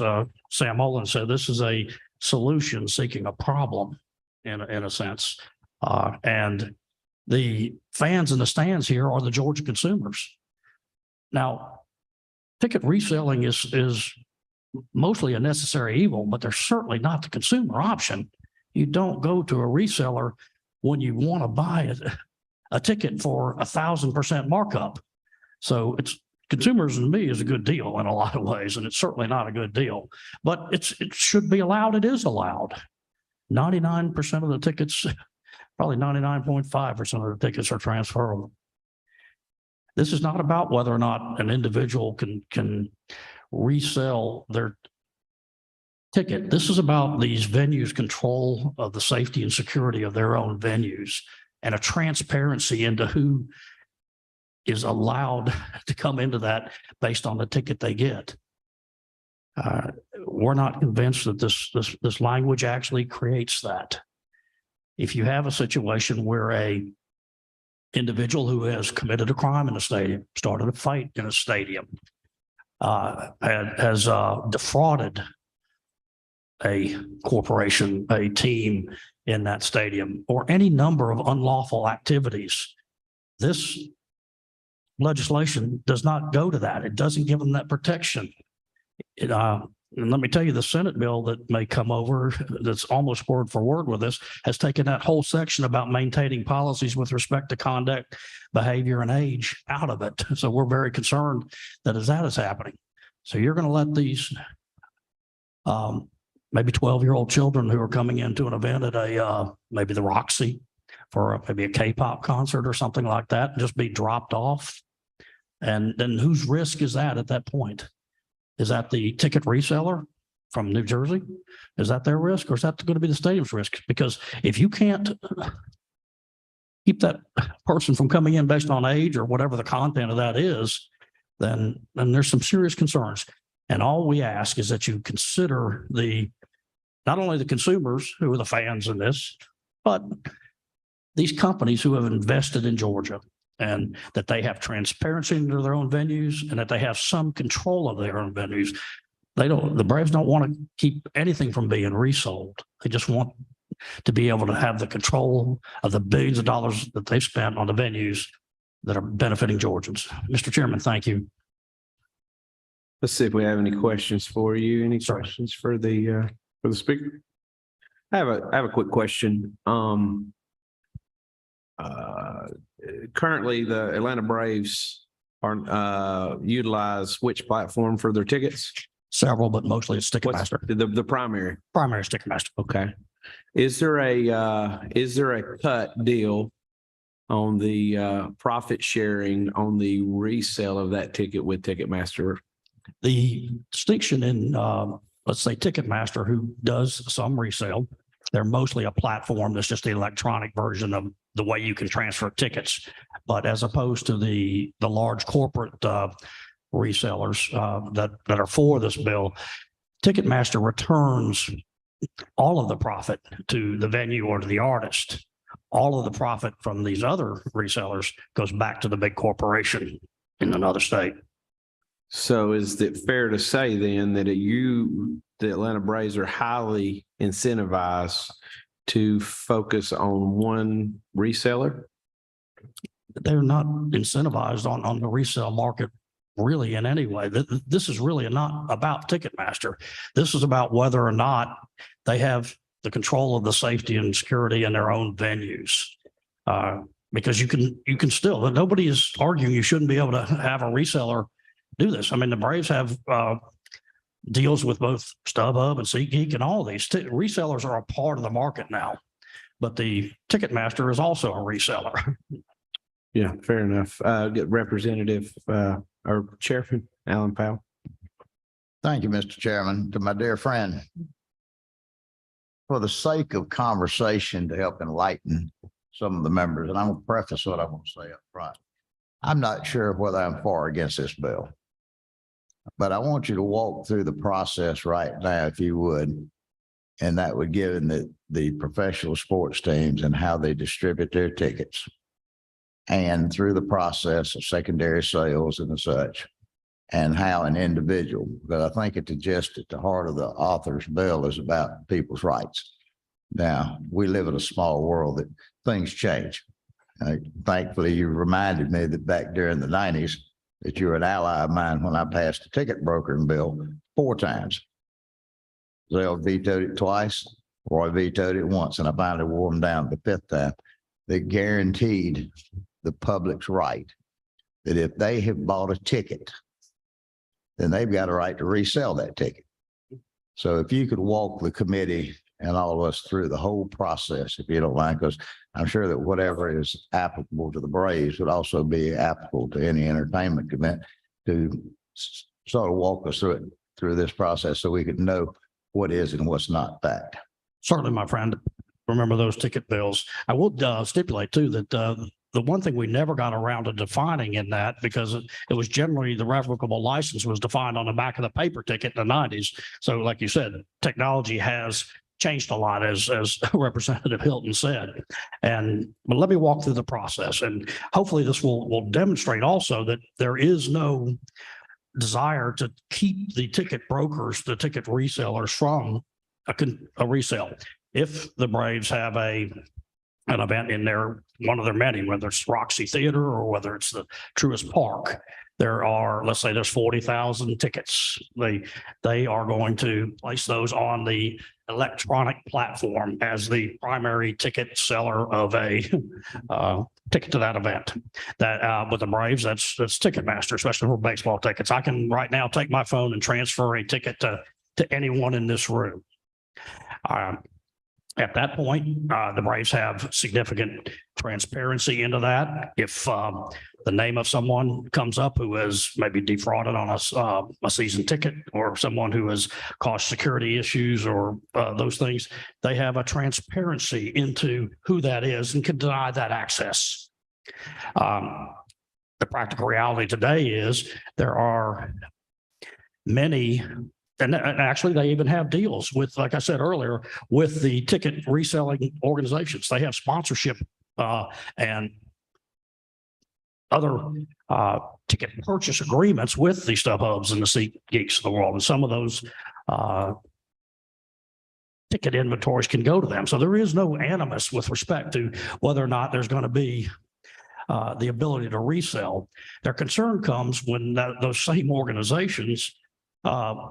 Speaker 11: Sam Olin said, this is a solution seeking a problem in a sense. And the fans in the stands here are the Georgia consumers. Now, ticket reselling is mostly a necessary evil, but they're certainly not the consumer option. You don't go to a reseller when you want to buy a ticket for 1,000% markup. So it's consumers to me is a good deal in a lot of ways, and it's certainly not a good deal, but it should be allowed. It is allowed. 99% of the tickets, probably 99.5% of the tickets are transferable. This is not about whether or not an individual can resell their ticket. This is about these venues' control of the safety and security of their own venues and a transparency into who is allowed to come into that based on the ticket they get. We're not convinced that this language actually creates that. If you have a situation where a individual who has committed a crime in a stadium, started a fight in a stadium, has defrauded a corporation, a team in that stadium, or any number of unlawful activities, this legislation does not go to that. It doesn't give them that protection. And let me tell you, the Senate bill that may come over, that's almost word for word with this, has taken that whole section about maintaining policies with respect to conduct, behavior, and age out of it. So we're very concerned that that is happening. So you're going to let these maybe 12-year-old children who are coming into an event at maybe the Roxy for maybe a K-pop concert or something like that, just be dropped off. And then whose risk is that at that point? Is that the ticket reseller from New Jersey? Is that their risk, or is that going to be the stadium's risk? Because if you can't keep that person from coming in based on age or whatever the content of that is, then there's some serious concerns. And all we ask is that you consider not only the consumers who are the fans in this, but these companies who have invested in Georgia, and that they have transparency into their own venues and that they have some control of their own venues. The Braves don't want to keep anything from being resold. They just want to be able to have the control of the billions of dollars that they've spent on the venues that are benefiting Georgians. Mr. Chairman, thank you.
Speaker 2: Let's see if we have any questions for you. Any questions for the speaker? I have a quick question. Currently, the Atlanta Braves utilize which platform for their tickets?
Speaker 11: Several, but mostly it's Ticketmaster.
Speaker 2: The primary
Speaker 11: is Ticketmaster.
Speaker 2: Okay. Is there a cut deal on the profit sharing on the resale of that ticket with Ticketmaster?
Speaker 11: The distinction in let's say Ticketmaster, who does some resale, they're mostly a platform that's just the electronic version of the way you can transfer tickets. But as opposed to the large corporate resellers that are for this bill, Ticketmaster returns all of the profit to the venue or to the artist. All of the profit from these other resellers goes back to the big corporation in another state.
Speaker 2: So is it fair to say then that the Atlanta Braves are highly incentivized to focus on one reseller?
Speaker 11: They're not incentivized on the resale market really in any way. This is really not about Ticketmaster. This is about whether or not they have the control of the safety and security in their own venues. Because you can still, nobody is arguing you shouldn't be able to have a reseller do this. I mean, the Braves have deals with both StubHub and SeatGeek and all of these. Resellers are a part of the market now, but the Ticketmaster is also a reseller.
Speaker 2: Yeah, fair enough. Get Representative or Chairman Alan Powell.
Speaker 4: Thank you, Mr. Chairman. To my dear friend, for the sake of conversation to help enlighten some of the members, and I'm going to preface what I want to say up front. I'm not sure whether I'm for or against this bill, but I want you to walk through the process right now, if you would. And that would give the professional sports teams and how they distribute their tickets and through the process of secondary sales and such, and how an individual, but I think at the heart of the author's bill is about people's rights. Now, we live in a small world that things change. Thankfully, you reminded me that back during the 90s that you were an ally of mine when I passed a ticket brokering bill 4 times. Zell vetoed it twice, Roy vetoed it once, and I finally wore them down the 5th time. They guaranteed the public's right that if they have bought a ticket, then they've got a right to resell that ticket. So if you could walk the committee and all of us through the whole process, if you don't mind, because I'm sure that whatever is applicable to the Braves would also be applicable to any entertainment event, to sort of walk us through this process so we could know what is and what's not fact.
Speaker 11: Certainly, my friend. Remember those ticket bills. I will stipulate too that the one thing we never got around to defining in that, because it was generally the revocable license was defined on the back of the paper ticket in the 90s. So like you said, technology has changed a lot, as Representative Hilton said. But let me walk through the process, and hopefully this will demonstrate also that there is no desire to keep the ticket brokers, the ticket resellers from a resale. If the Braves have an event in one of their many, whether it's Roxy Theater or whether it's the Truist Park, there are, let's say there's 40,000 tickets. They are going to place those on the electronic platform as the primary ticket seller of a ticket to that event. That with the Braves, that's Ticketmaster, especially for baseball tickets. I can right now take my phone and transfer a ticket to anyone in this room. At that point, the Braves have significant transparency into that. If the name of someone comes up who has maybe defrauded on a season ticket, or someone who has caused security issues or those things, they have a transparency into who that is and can deny that access. The practical reality today is there are many. And actually, they even have deals with, like I said earlier, with the ticket reselling organizations. They have sponsorship and other ticket purchase agreements with the StubHubs and the SeatGeeks of the world. And some of those ticket inventories can go to them. So there is no animus with respect to whether or not there's going to be the ability to resell. Their concern comes when those same organizations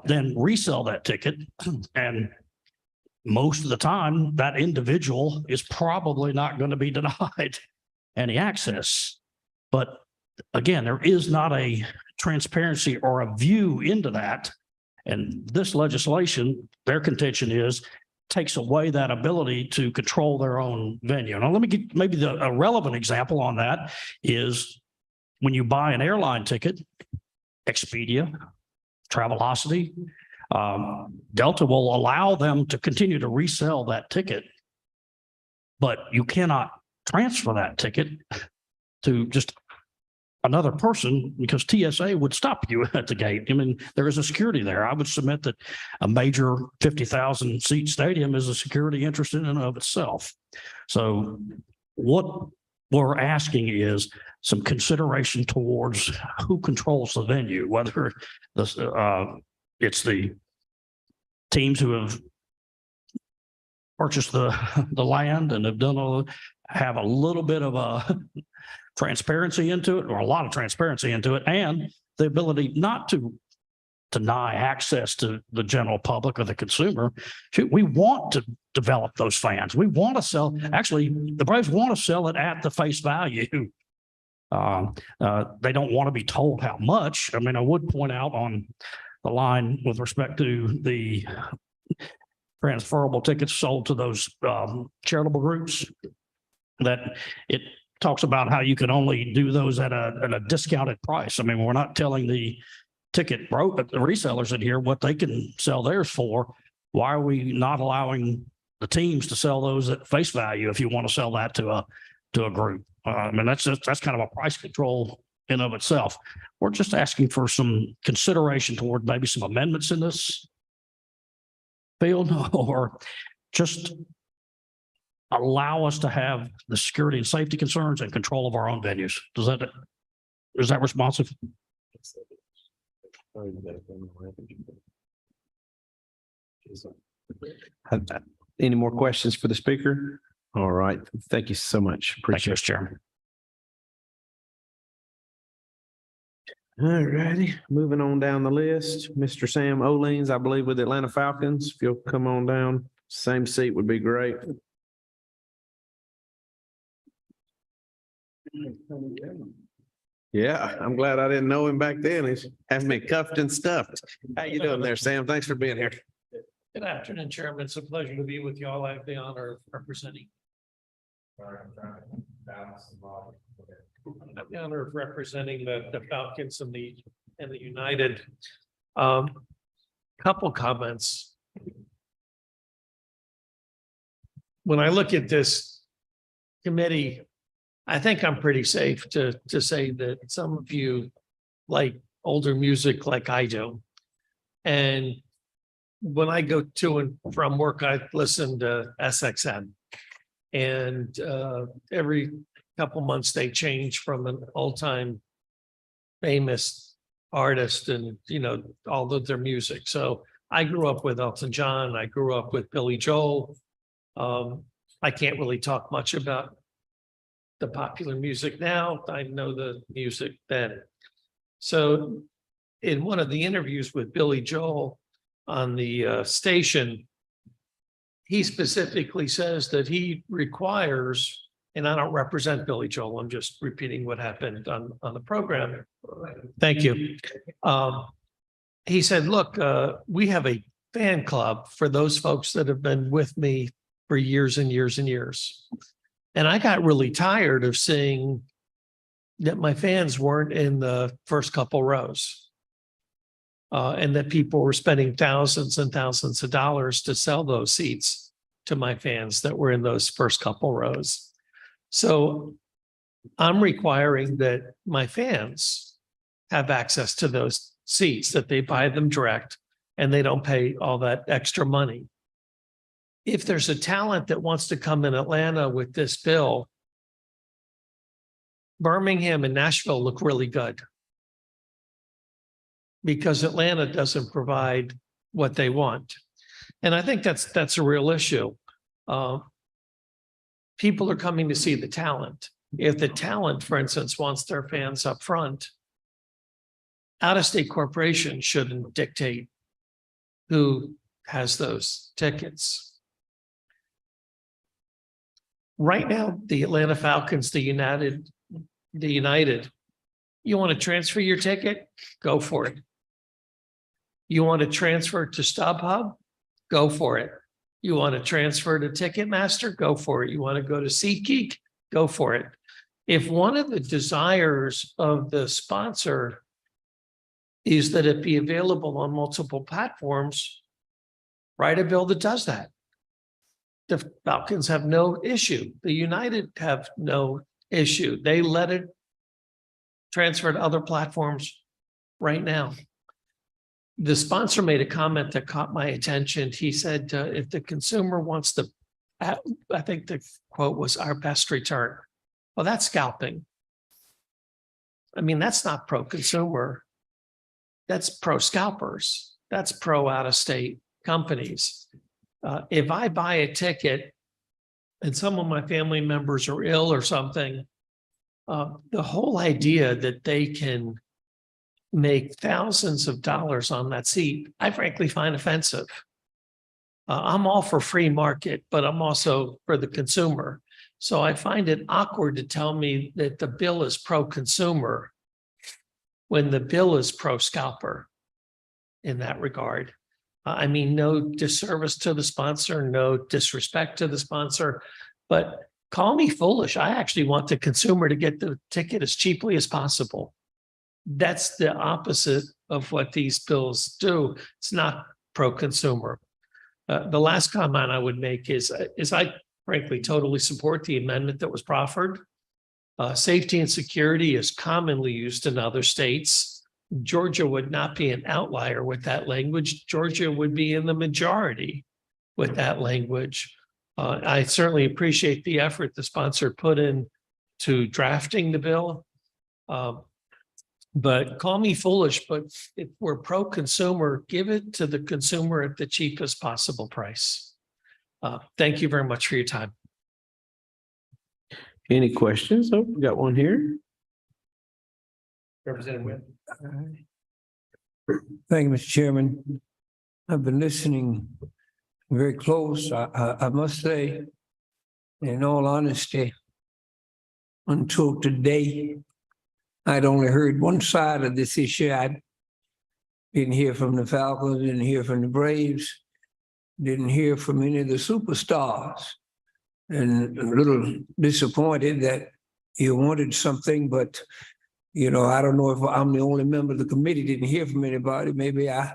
Speaker 11: then resell that ticket, and most of the time that individual is probably not going to be denied any access. But again, there is not a transparency or a view into that. And this legislation, their contention is, takes away that ability to control their own venue. Now, let me get maybe a relevant example on that is when you buy an airline ticket, Expedia, Travelocity, Delta will allow them to continue to resell that ticket, but you cannot transfer that ticket to just another person because TSA would stop you at the gate. I mean, there is a security there. I would submit that a major 50,000 seat stadium is a security interest in and of itself. So what we're asking is some consideration towards who controls the venue, whether it's the teams who have purchased the land and have a little bit of a transparency into it, or a lot of transparency into it, and the ability not to deny access to the general public or the consumer. We want to develop those fans. We want to sell. Actually, the Braves want to sell it at the face value. They don't want to be told how much. I mean, I would point out on the line with respect to the transferable tickets sold to those charitable groups, that it talks about how you can only do those at a discounted price. I mean, we're not telling the ticket resellers in here, what they can sell theirs for. Why are we not allowing the teams to sell those at face value if you want to sell that to a group? And that's kind of a price control in of itself. We're just asking for some consideration toward maybe some amendments in this field, or just allow us to have the security and safety concerns and control of our own venues. Is that responsive?
Speaker 2: Any more questions for the speaker? All right. Thank you so much.
Speaker 11: Thank you,
Speaker 2: Appreciate
Speaker 11: Mr. Chairman.
Speaker 2: it. All righty. Moving on down the list, Mr. Sam Oleans, I believe with Atlanta Falcons. If you'll come on down, same seat would be great. Yeah, I'm glad I didn't know him back then. He's having me cuffed and stuffed. How you doing there, Sam? Thanks for being here.
Speaker 12: Good afternoon, Chairman. It's a pleasure to be with you all. I have the honor of representing. I have the honor of representing the Falcons and the United. Couple comments. When I look at this committee, I think I'm pretty safe to say that some of you like older music like I do. And when I go to and from work, I listen to SXM. And every couple months they change from an old-time famous artist and, you know, all of their music. So I grew up with Elton John. I grew up with Billy Joel. I can't really talk much about the popular music now. I know the music then. So in one of the interviews with Billy Joel on the station, he specifically says that he requires, and I don't represent Billy Joel, I'm just repeating what happened on the program. Thank you. He said, look, we have a fan club for those folks that have been with me for years and years and years. And I got really tired of seeing that my fans weren't in the first couple rows. And that people were spending thousands and thousands of dollars to sell those seats to my fans that were in those first couple rows. So I'm requiring that my fans have access to those seats, that they buy them direct and they don't pay all that extra money. If there's a talent that wants to come in Atlanta with this bill, Birmingham and Nashville look really good because Atlanta doesn't provide what they want. And I think that's a real issue. People are coming to see the talent. If the talent, for instance, wants their fans up front, out-of-state corporations shouldn't dictate who has those tickets. Right now, the Atlanta Falcons, the United, you want to transfer your ticket? Go for it. You want to transfer to StubHub? Go for it. You want to transfer to Ticketmaster? Go for it. You want to go to SeatGeek? Go for it. If one of the desires of the sponsor is that it be available on multiple platforms, write a bill that does that. The Falcons have no issue. The United have no issue. They let it transfer to other platforms right now. The sponsor made a comment that caught my attention. He said, if the consumer wants to, I think the quote was our best return. Well, that's scalping. I mean, that's not pro-consumer. That's pro-scalpers. That's pro-out-of-state companies. If I buy a ticket and some of my family members are ill or something, the whole idea that they can make thousands of dollars on that seat, I frankly find offensive. I'm all for free market, but I'm also for the consumer. So I find it awkward to tell me that the bill is pro-consumer when the bill is pro-scalper in that regard. I mean, no disservice to the sponsor, no disrespect to the sponsor, but call me foolish. I actually want the consumer to get the ticket as cheaply as possible. That's the opposite of what these bills do. It's not pro-consumer. The last comment I would make is I frankly totally support the amendment that was proffered. Safety and security is commonly used in other states. Georgia would not be an outlier with that language. Georgia would be in the majority with that language. I certainly appreciate the effort the sponsor put in to drafting the bill. But call me foolish, but if we're pro-consumer, give it to the consumer at the cheapest possible price. Thank you very much for your time.
Speaker 2: Any questions? Oh, we got one here.
Speaker 1: Representative Webb.
Speaker 3: Thank you, Mr. Chairman. I've been listening very close. I must say, in all honesty, until today, I'd only heard one side of this issue. I didn't hear from the Falcons, didn't hear from the Braves, didn't hear from any of the superstars. And a little disappointed that you wanted something, but you know, I don't know if I'm the only member of the committee didn't hear from anybody. Maybe I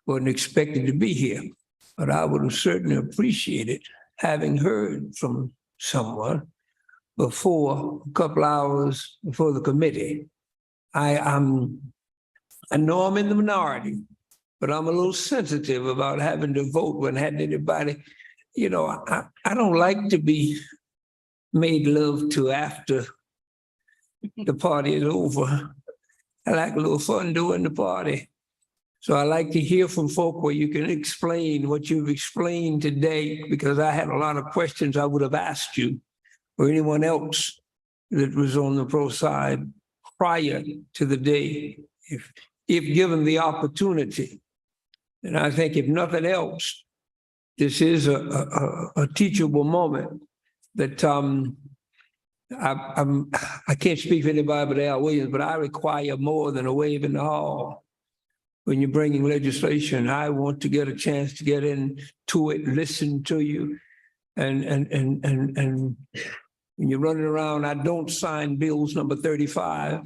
Speaker 3: wasn't expected to be here, but I would have certainly appreciated having heard from someone before a couple hours before the committee. I know I'm in the minority, but I'm a little sensitive about having to vote when hadn't anybody. You know, I don't like to be made love to after the party is over. I like a little fun during the party. So I like to hear from folk where you can explain what you've explained today, because I had a lot of questions I would have asked you or anyone else that was on the pro side prior to the day, if given the opportunity. And I think if nothing else, this is a teachable moment that I can't speak for anybody but Al Williams, but I require more than a wave in the hall. When you're bringing legislation, I want to get a chance to get into it, listen to you, and when you're running around, I don't sign bills number 35,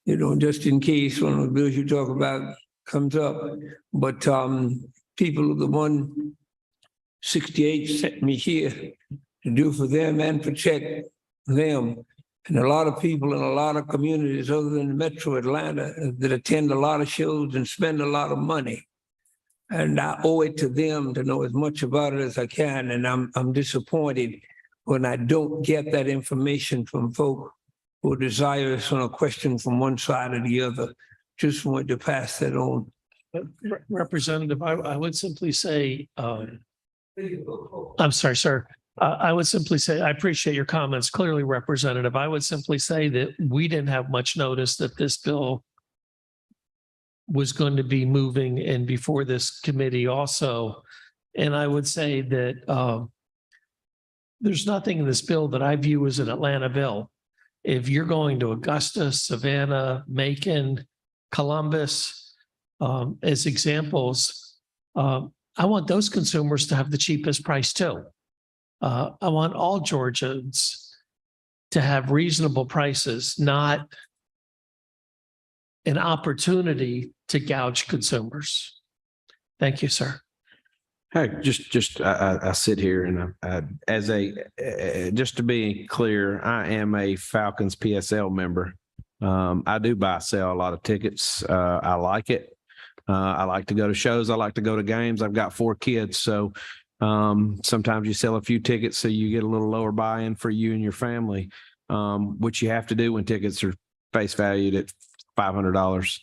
Speaker 3: you know, just in case one of the bills you talk about comes up. But people of the 168 sent me here to do for them and protect them. And a lot of people in a lot of communities other than Metro Atlanta that attend a lot of shows and spend a lot of money. And I owe it to them to know as much about it as I can. And I'm disappointed when I don't get that information from folk who are desirous on a question from one side or the other. Just wanted to pass that on.
Speaker 12: Representative, I would simply say, I'm sorry, sir. I would simply say, I appreciate your comments, clearly, Representative. I would simply say that we didn't have much notice that this bill was going to be moving and before this committee also. And I would say that there's nothing in this bill that I view as an Atlanta bill. If you're going to Augusta, Savannah, Macon, Columbus, as examples, I want those consumers to have the cheapest price too. I want all Georgians to have reasonable prices, not an opportunity to gouge consumers. Thank you, sir.
Speaker 2: Hey, I sit here and just to be clear, I am a Falcons PSL member. I do sell a lot of tickets. I like it. I like to go to shows. I like to go to games. I've got 4 kids, so sometimes you sell a few tickets so you get a little lower buy-in for you and your family, which you have to do when tickets are face valued at $500.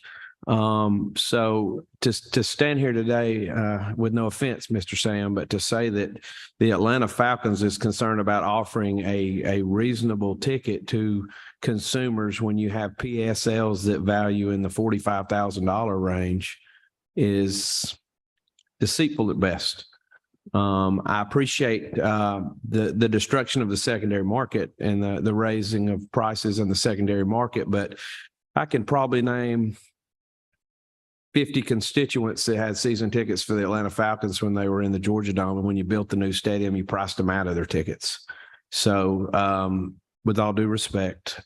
Speaker 2: So to stand here today, with no offense, Mr. Sam, but to say that the Atlanta Falcons is concerned about offering a reasonable ticket to consumers when you have PSLs that value in the $45,000 range is deceitful at best. I appreciate the destruction of the secondary market and the raising of prices in the secondary market, but I can probably name 50 constituents that had season tickets for the Atlanta Falcons when they were in the Georgia Dome. And when you built the new stadium, you priced them out of their tickets. So with all due respect,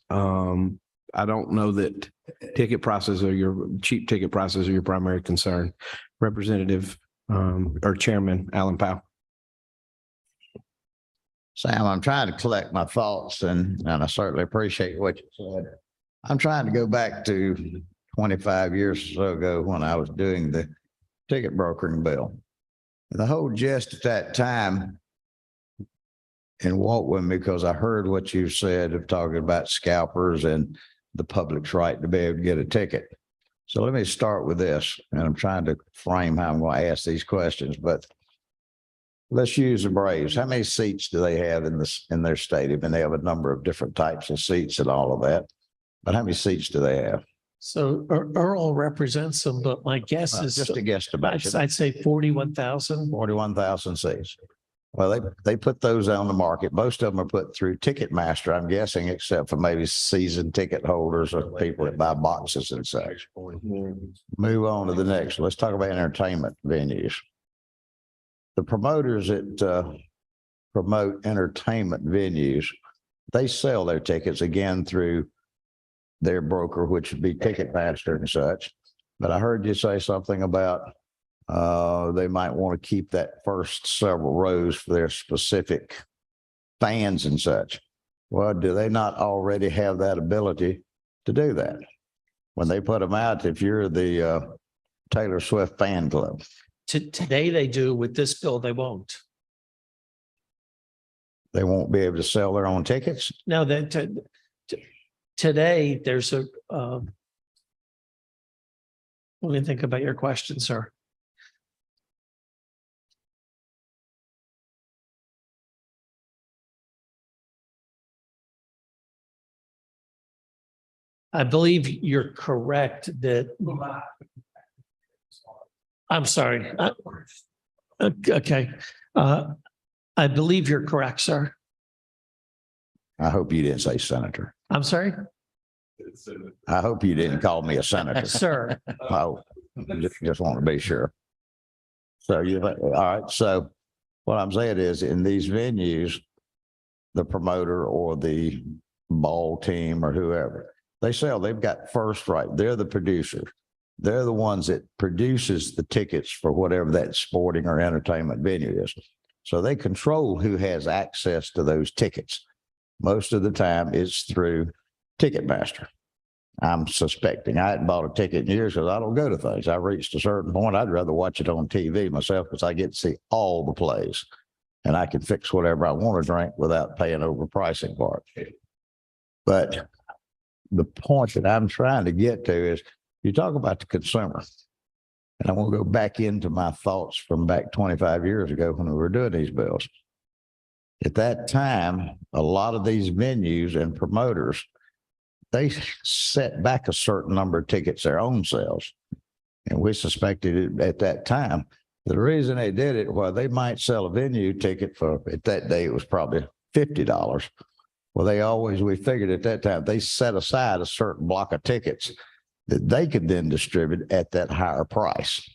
Speaker 2: I don't know that ticket prices are cheap ticket prices are your primary concern. Representative or Chairman Alan Powell.
Speaker 4: Sam, I'm trying to collect my thoughts and I certainly appreciate what you said. I'm trying to go back to 25 years or so ago when I was doing the ticket brokering bill. The whole gist at that time, and walk with me because I heard what you said of talking about scalpers and the public's right to be able to get a ticket. So let me start with this, and I'm trying to frame how I'm going to ask these questions, but let's use the Braves. How many seats do they have in their stadium? And they have a number of different types of seats and all of that. But how many seats do they have?
Speaker 12: So Earl represents them, but my guess is
Speaker 4: Just a guesstimation.
Speaker 12: I'd say 41,000.
Speaker 4: 41,000 seats. Well, they put those on the market. Most of them are put through Ticketmaster, I'm guessing, except for maybe season ticket holders or people that buy boxes and such. Move on to the next. Let's talk about entertainment venues. The promoters that promote entertainment venues, they sell their tickets again through their broker, which would be Ticketmaster and such. But I heard you say something about they might want to keep that first several rows for their specific fans and such. Well, do they not already have that ability to do that? When they put them out, if you're the Taylor Swift fan club.
Speaker 12: Today they do. With this bill, they won't.
Speaker 4: They won't be able to sell their own tickets?
Speaker 12: No, that today there's a, let me think about your question, sir. I believe you're correct that. I'm sorry. Okay. I believe you're correct, sir.
Speaker 4: I hope you didn't say senator.
Speaker 12: I'm sorry,
Speaker 4: I hope you didn't call me a senator.
Speaker 12: sir.
Speaker 4: Oh, just want to be sure. So all right. So what I'm saying is in these venues, the promoter or the ball team or whoever, they've got first right. They're the producer. They're the ones that produces the tickets for whatever that sporting or entertainment venue is. So they control who has access to those tickets. Most of the time it's through Ticketmaster. I'm suspecting. I hadn't bought a ticket in years because I don't go to things. I reached a certain point. I'd rather watch it on TV myself because I get to see all the plays and I can fix whatever I want to drink without paying overpricing for it. But the point that I'm trying to get to is you talk about the consumer. And I want to go back into my thoughts from back 25 years ago when we were doing these bills. At that time, a lot of these venues and promoters, they set back a certain number of tickets their own selves. And we suspected it at that time. The reason they did it, well, they might sell a venue ticket for, at that day, it was probably $50. Well, we figured at that time, they set aside a certain block of tickets that they could then distribute at that higher price.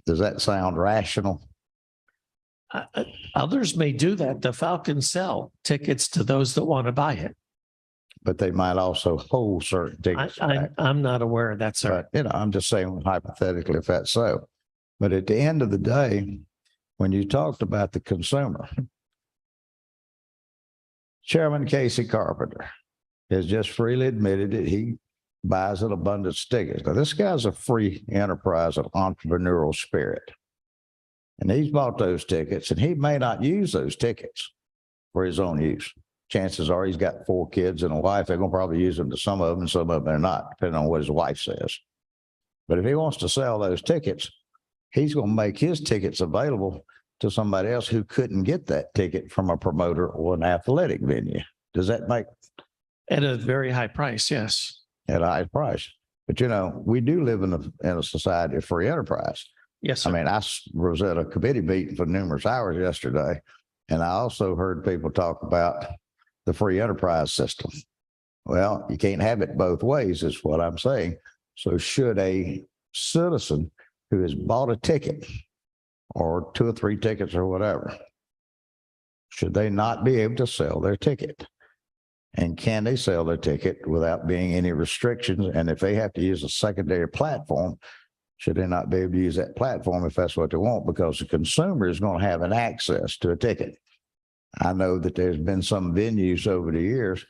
Speaker 4: Does that sound rational?
Speaker 12: Others may do that. The Falcons sell tickets to those that want to buy it.
Speaker 4: But they might also hold certain tickets.
Speaker 12: I'm not aware of that, sir.
Speaker 4: But, I'm just saying hypothetically if that's so. But at the end of the day, when you talked about the consumer, Chairman Casey Carpenter has just freely admitted that he buys an abundance of tickets. Now, this guy's a free enterprise of entrepreneurial spirit. And he's bought those tickets, and he may not use those tickets for his own use. Chances are he's got 4 kids and a wife. They're going to probably use them to some of them, and some of them they're not, depending on what his wife says. But if he wants to sell those tickets, he's going to make his tickets available to somebody else who couldn't get that ticket from a promoter or an athletic venue. Does that make?
Speaker 12: At a very high price, yes.
Speaker 4: At a high price. But, we do live in a society of free enterprise.
Speaker 12: Yes, sir.
Speaker 4: I mean, I was at a committee meeting for numerous hours yesterday, and I also heard people talk about the free enterprise system. Well, you can't have it both ways, is what I'm saying. So should a citizen who has bought a ticket or 2 or 3 tickets or whatever, should they not be able to sell their ticket? And can they sell their ticket without being any restrictions? And if they have to use a secondary platform, should they not be able to use that platform if that's what they want? Because the consumer is going to have an access to a ticket. I know that there's been some venues over the years.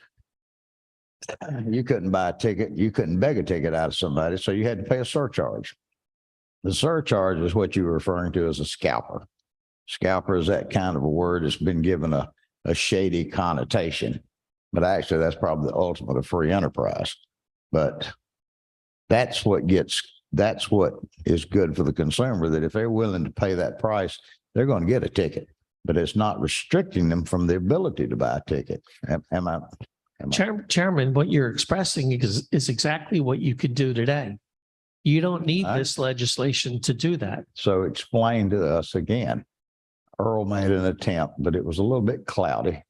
Speaker 4: You couldn't buy a ticket. You couldn't beg a ticket out of somebody. So you had to pay a surcharge. The surcharge is what you were referring to as a scalper. Scalper is that kind of a word that's been given a shady connotation. But actually, that's probably the ultimate of free enterprise. But that's what is good for the consumer, that if they're willing to pay that price, they're going to get a ticket. But it's not restricting them from the ability to buy a ticket.
Speaker 12: Chairman, what you're expressing is exactly what you could do today. You don't need this legislation to do that.
Speaker 4: So explain to us again. Earl made an attempt, but it was a little bit cloudy.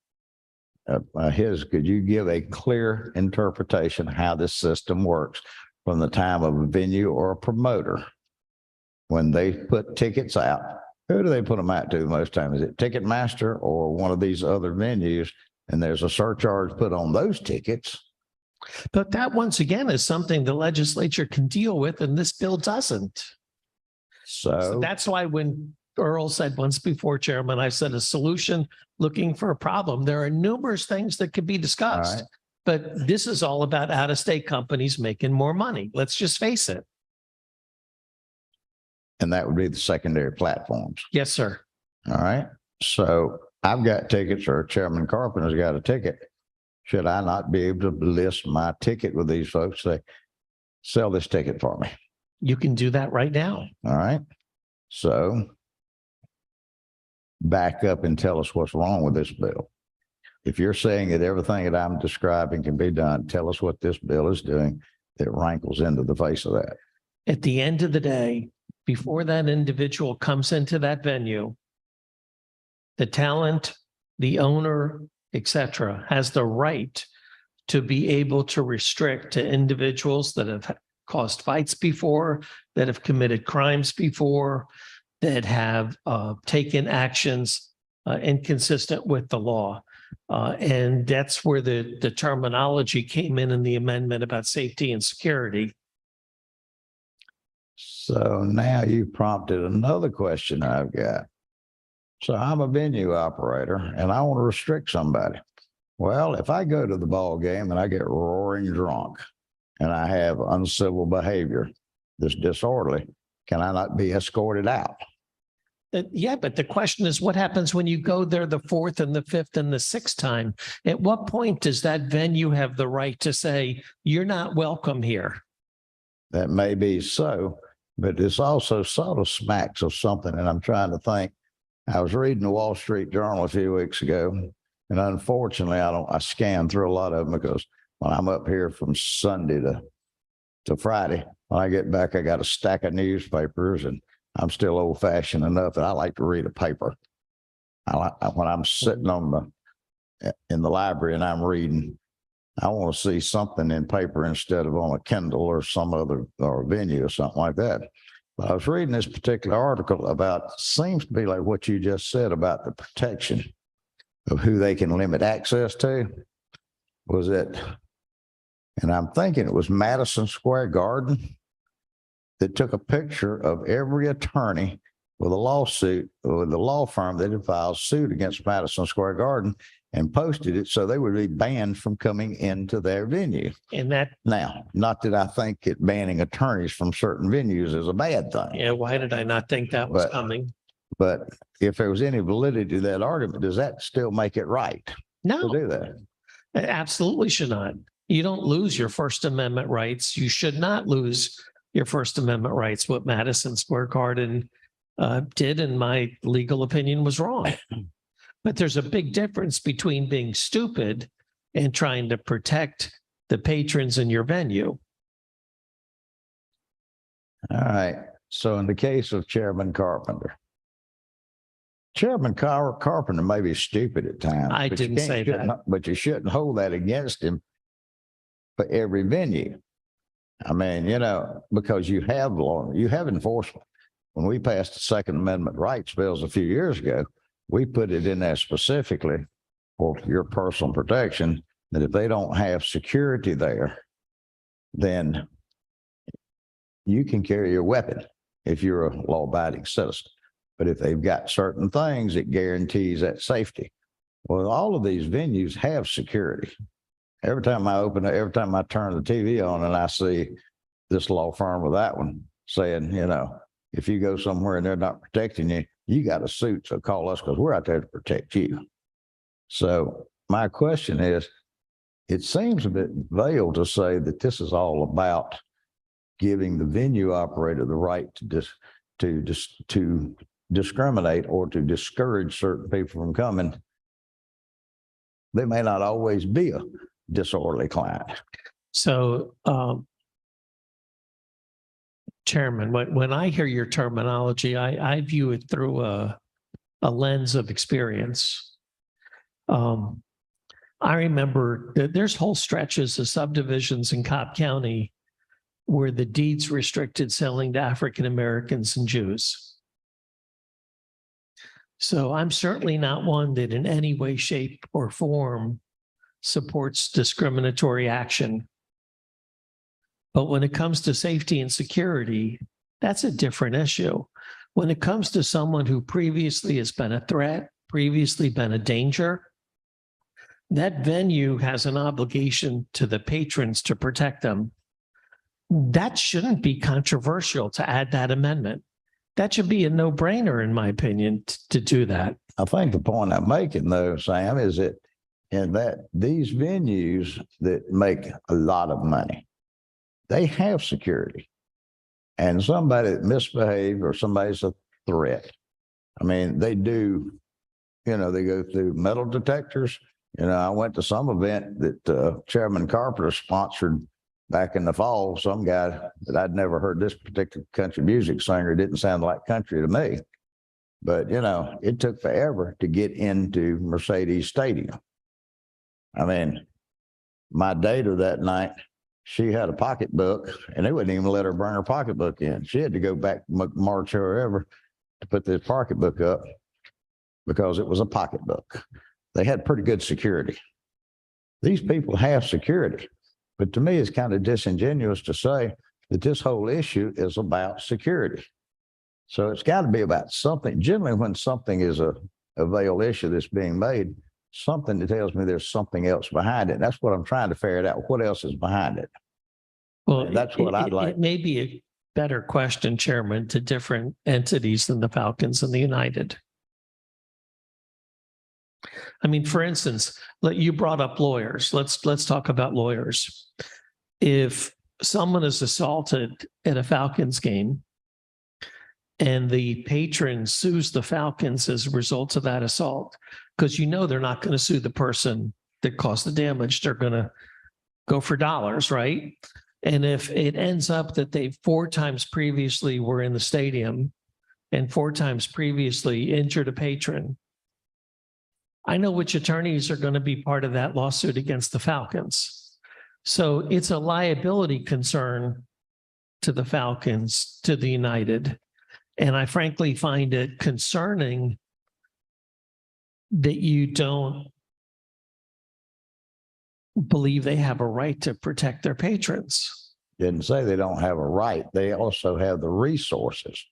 Speaker 4: Could you give a clear interpretation how this system works from the time of a venue or a promoter? When they put tickets out, who do they put them out to most times? Is it Ticketmaster or one of these other venues? And there's a surcharge put on those tickets.
Speaker 12: But that, once again, is something the legislature can deal with, and this bill doesn't. So that's why when Earl said once before, Chairman, I said a solution looking for a problem. There are numerous things that could be discussed, but this is all about out-of-state companies making more money. Let's just face it.
Speaker 4: And that would be the secondary platforms.
Speaker 12: Yes, sir.
Speaker 4: All right. So I've got tickets, or Chairman Carpenter's got a ticket. Should I not be able to list my ticket with these folks? Say, sell this ticket for me.
Speaker 12: You can do that right now.
Speaker 4: All right. So back up and tell us what's wrong with this bill. If you're saying that everything that I'm describing can be done, tell us what this bill is doing that rankles into the face of that.
Speaker 12: At the end of the day, before that individual comes into that venue, the talent, the owner, etc., has the right to be able to restrict to individuals that have caused fights before, that have committed crimes before, that have taken actions inconsistent with the law. And that's where the terminology came in the amendment about safety and security.
Speaker 4: So now you prompted another question I've got. So I'm a venue operator and I want to restrict somebody. Well, if I go to the ball game and I get roaring drunk and I have uncivil behavior that's disorderly, can I not be escorted out?
Speaker 12: Yeah, but the question is, what happens when you go there the fourth and the fifth and the sixth time? At what point does that venue have the right to say, you're not welcome here?
Speaker 4: That may be so, but this also sort of smacks of something. And I'm trying to think. I was reading the Wall Street Journal a few weeks ago, and unfortunately, I scan through a lot of them because when I'm up here from Sunday to Friday, when I get back, I got a stack of newspapers, and I'm still old fashioned enough that I like to read a paper. When I'm sitting in the library and I'm reading, I want to see something in paper instead of on a Kindle or some other or venue or something like that. But I was reading this particular article about, seems to be like what you just said about the protection of who they can limit access to. Was it, and I'm thinking it was Madison Square Garden that took a picture of every attorney with a lawsuit, with the law firm that had filed suit against Madison Square Garden, and posted it so they would be banned from coming into their venue.
Speaker 12: And that,
Speaker 4: now, not that I think that banning attorneys from certain venues is a bad thing.
Speaker 12: yeah, why did I not think that was coming?
Speaker 4: But if there was any validity to that argument, does that still make it right
Speaker 12: No,
Speaker 4: to do that?
Speaker 12: it absolutely should not. You don't lose your First Amendment rights. You should not lose your First Amendment rights. What Madison Square Garden did, in my legal opinion, was wrong. But there's a big difference between being stupid and trying to protect the patrons in your venue.
Speaker 4: All right. So in the case of Chairman Carpenter, Carpenter may be stupid at times.
Speaker 12: I
Speaker 4: but you
Speaker 12: didn't say that.
Speaker 4: But you shouldn't hold that against him for every venue. I mean, because you have law, you have enforcement. When we passed the Second Amendment rights bills a few years ago, we put it in there specifically for your personal protection that if they don't have security there, then you can carry a weapon if you're a law-abiding citizen. But if they've got certain things, it guarantees that safety. Well, all of these venues have security. Every time I turn the TV on and I see this law firm or that one saying, you know, if you go somewhere and they're not protecting you, you got a suit, so call us because we're out there to protect you. So my question is, it seems a bit veiled to say that this is all about giving the venue operator the right to discriminate or to discourage certain people from coming. They may not always be a disorderly client.
Speaker 12: So, Chairman, when I hear your terminology, I view it through a lens of experience. I remember that there's whole stretches of subdivisions in Cobb County where the deeds restricted selling to African Americans and Jews. So I'm certainly not one that in any way, shape, or form supports discriminatory action. But when it comes to safety and security, that's a different issue. When it comes to someone who previously has been a threat, previously been a danger, that venue has an obligation to the patrons to protect them. That shouldn't be controversial to add that amendment. That should be a no-brainer, in my opinion, to do that.
Speaker 4: I think the point I'm making, though, Sam, is that these venues that make a lot of money, they have security. And somebody that misbehaved or somebody's a threat, I mean, they do, you know, they go through metal detectors. You know, I went to some event that Chairman Carpenter sponsored back in the fall. Some guy that I'd never heard this particular country music singer didn't sound like country to me. But, you know, it took forever to get into Mercedes Stadium. I mean, my dater that night, she had a pocketbook and they wouldn't even let her bring her pocketbook in. She had to go back March or wherever to put this pocketbook up because it was a pocketbook. They had pretty good security. These people have security. But to me, it's kind of disingenuous to say that this whole issue is about security. So it's got to be about something. Generally, when something is a veiled issue that's being made, something that tells me there's something else behind it. That's what I'm trying to ferret out. What else is behind it?
Speaker 12: Well,
Speaker 4: and that's what I'd like.
Speaker 12: It may be a better question, Chairman, to different entities than the Falcons and the United. I mean, for instance, you brought up lawyers. Let's talk about lawyers. If someone is assaulted at a Falcons game and the patron sues the Falcons as a result of that assault, because you know they're not going to sue the person that caused the damage. They're going to go for dollars, right? And if it ends up that they 4 times previously were in the stadium and 4 times previously injured a patron, I know which attorneys are going to be part of that lawsuit against the Falcons. So it's a liability concern to the Falcons, to the United. And I frankly find it concerning that you don't believe they have a right to protect their patrons.
Speaker 4: Didn't say they don't have a right. They also have the resources.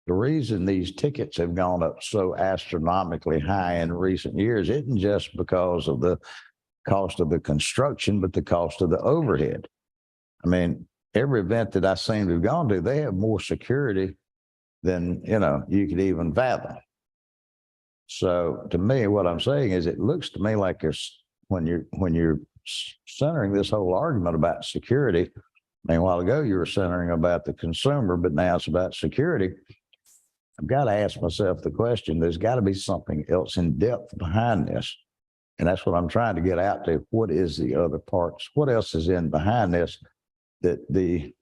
Speaker 4: The reason these tickets have gone up so astronomically high in recent years isn't just because of the cost of the construction, but the cost of the overhead. I mean, every event that I seem to have gone to, they have more security than, you know, you could even fathom. So to me, what I'm saying is it looks to me like there's, when you're centering this whole argument about security, I mean, a while ago you were centering about the consumer, but now it's about security. I've got to ask myself the question, there's got to be something else in depth behind this. And that's what I'm trying to get out to. What is the other parts? What else is in behind this that the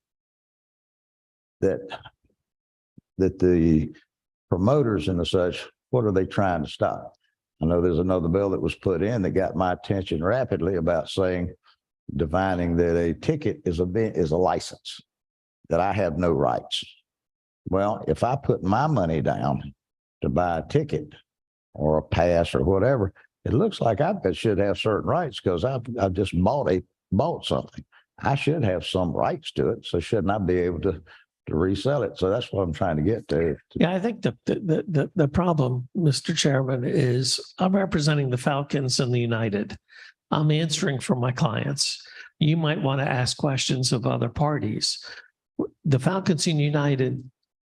Speaker 4: promoters and the such, what are they trying to stop? I know there's another bill that was put in that got my attention rapidly about saying, defining that a ticket is a license, that I have no rights. Well, if I put my money down to buy a ticket or a pass or whatever, it looks like I should have certain rights because I've just bought something. I should have some rights to it. So shouldn't I be able to resell it? So that's what I'm trying to get to.
Speaker 12: Yeah, I think the problem, Mr. Chairman, is I'm representing the Falcons and the United. I'm answering for my clients. You might want to ask questions of other parties. The Falcons and United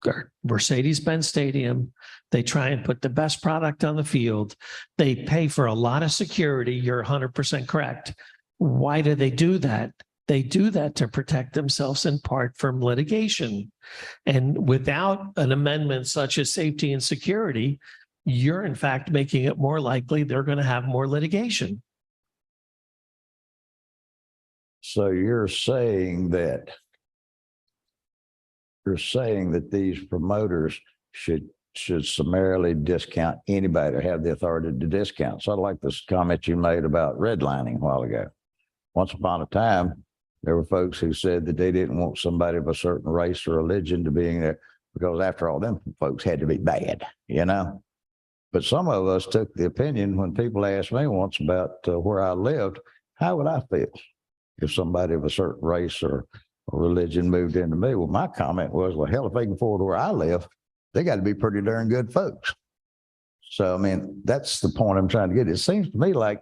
Speaker 12: are Mercedes-Benz Stadium. They try and put the best product on the field. They pay for a lot of security. You're 100% correct. Why do they do that? They do that to protect themselves in part from litigation. And without an amendment such as safety and security, you're in fact making it more likely they're going to have more litigation.
Speaker 4: So you're saying that these promoters should summarily discount anybody or have the authority to discount. So I like this comment you made about redlining a while ago. Once upon a time, there were folks who said that they didn't want somebody of a certain race or religion to be there because after all, them folks had to be bad, you know? But some of us took the opinion when people asked me once about where I lived, how would I feel if somebody of a certain race or religion moved into me? Well, my comment was, well, hell, if they can afford where I live, they got to be pretty darn good folks. So, I mean, that's the point I'm trying to get. It seems to me like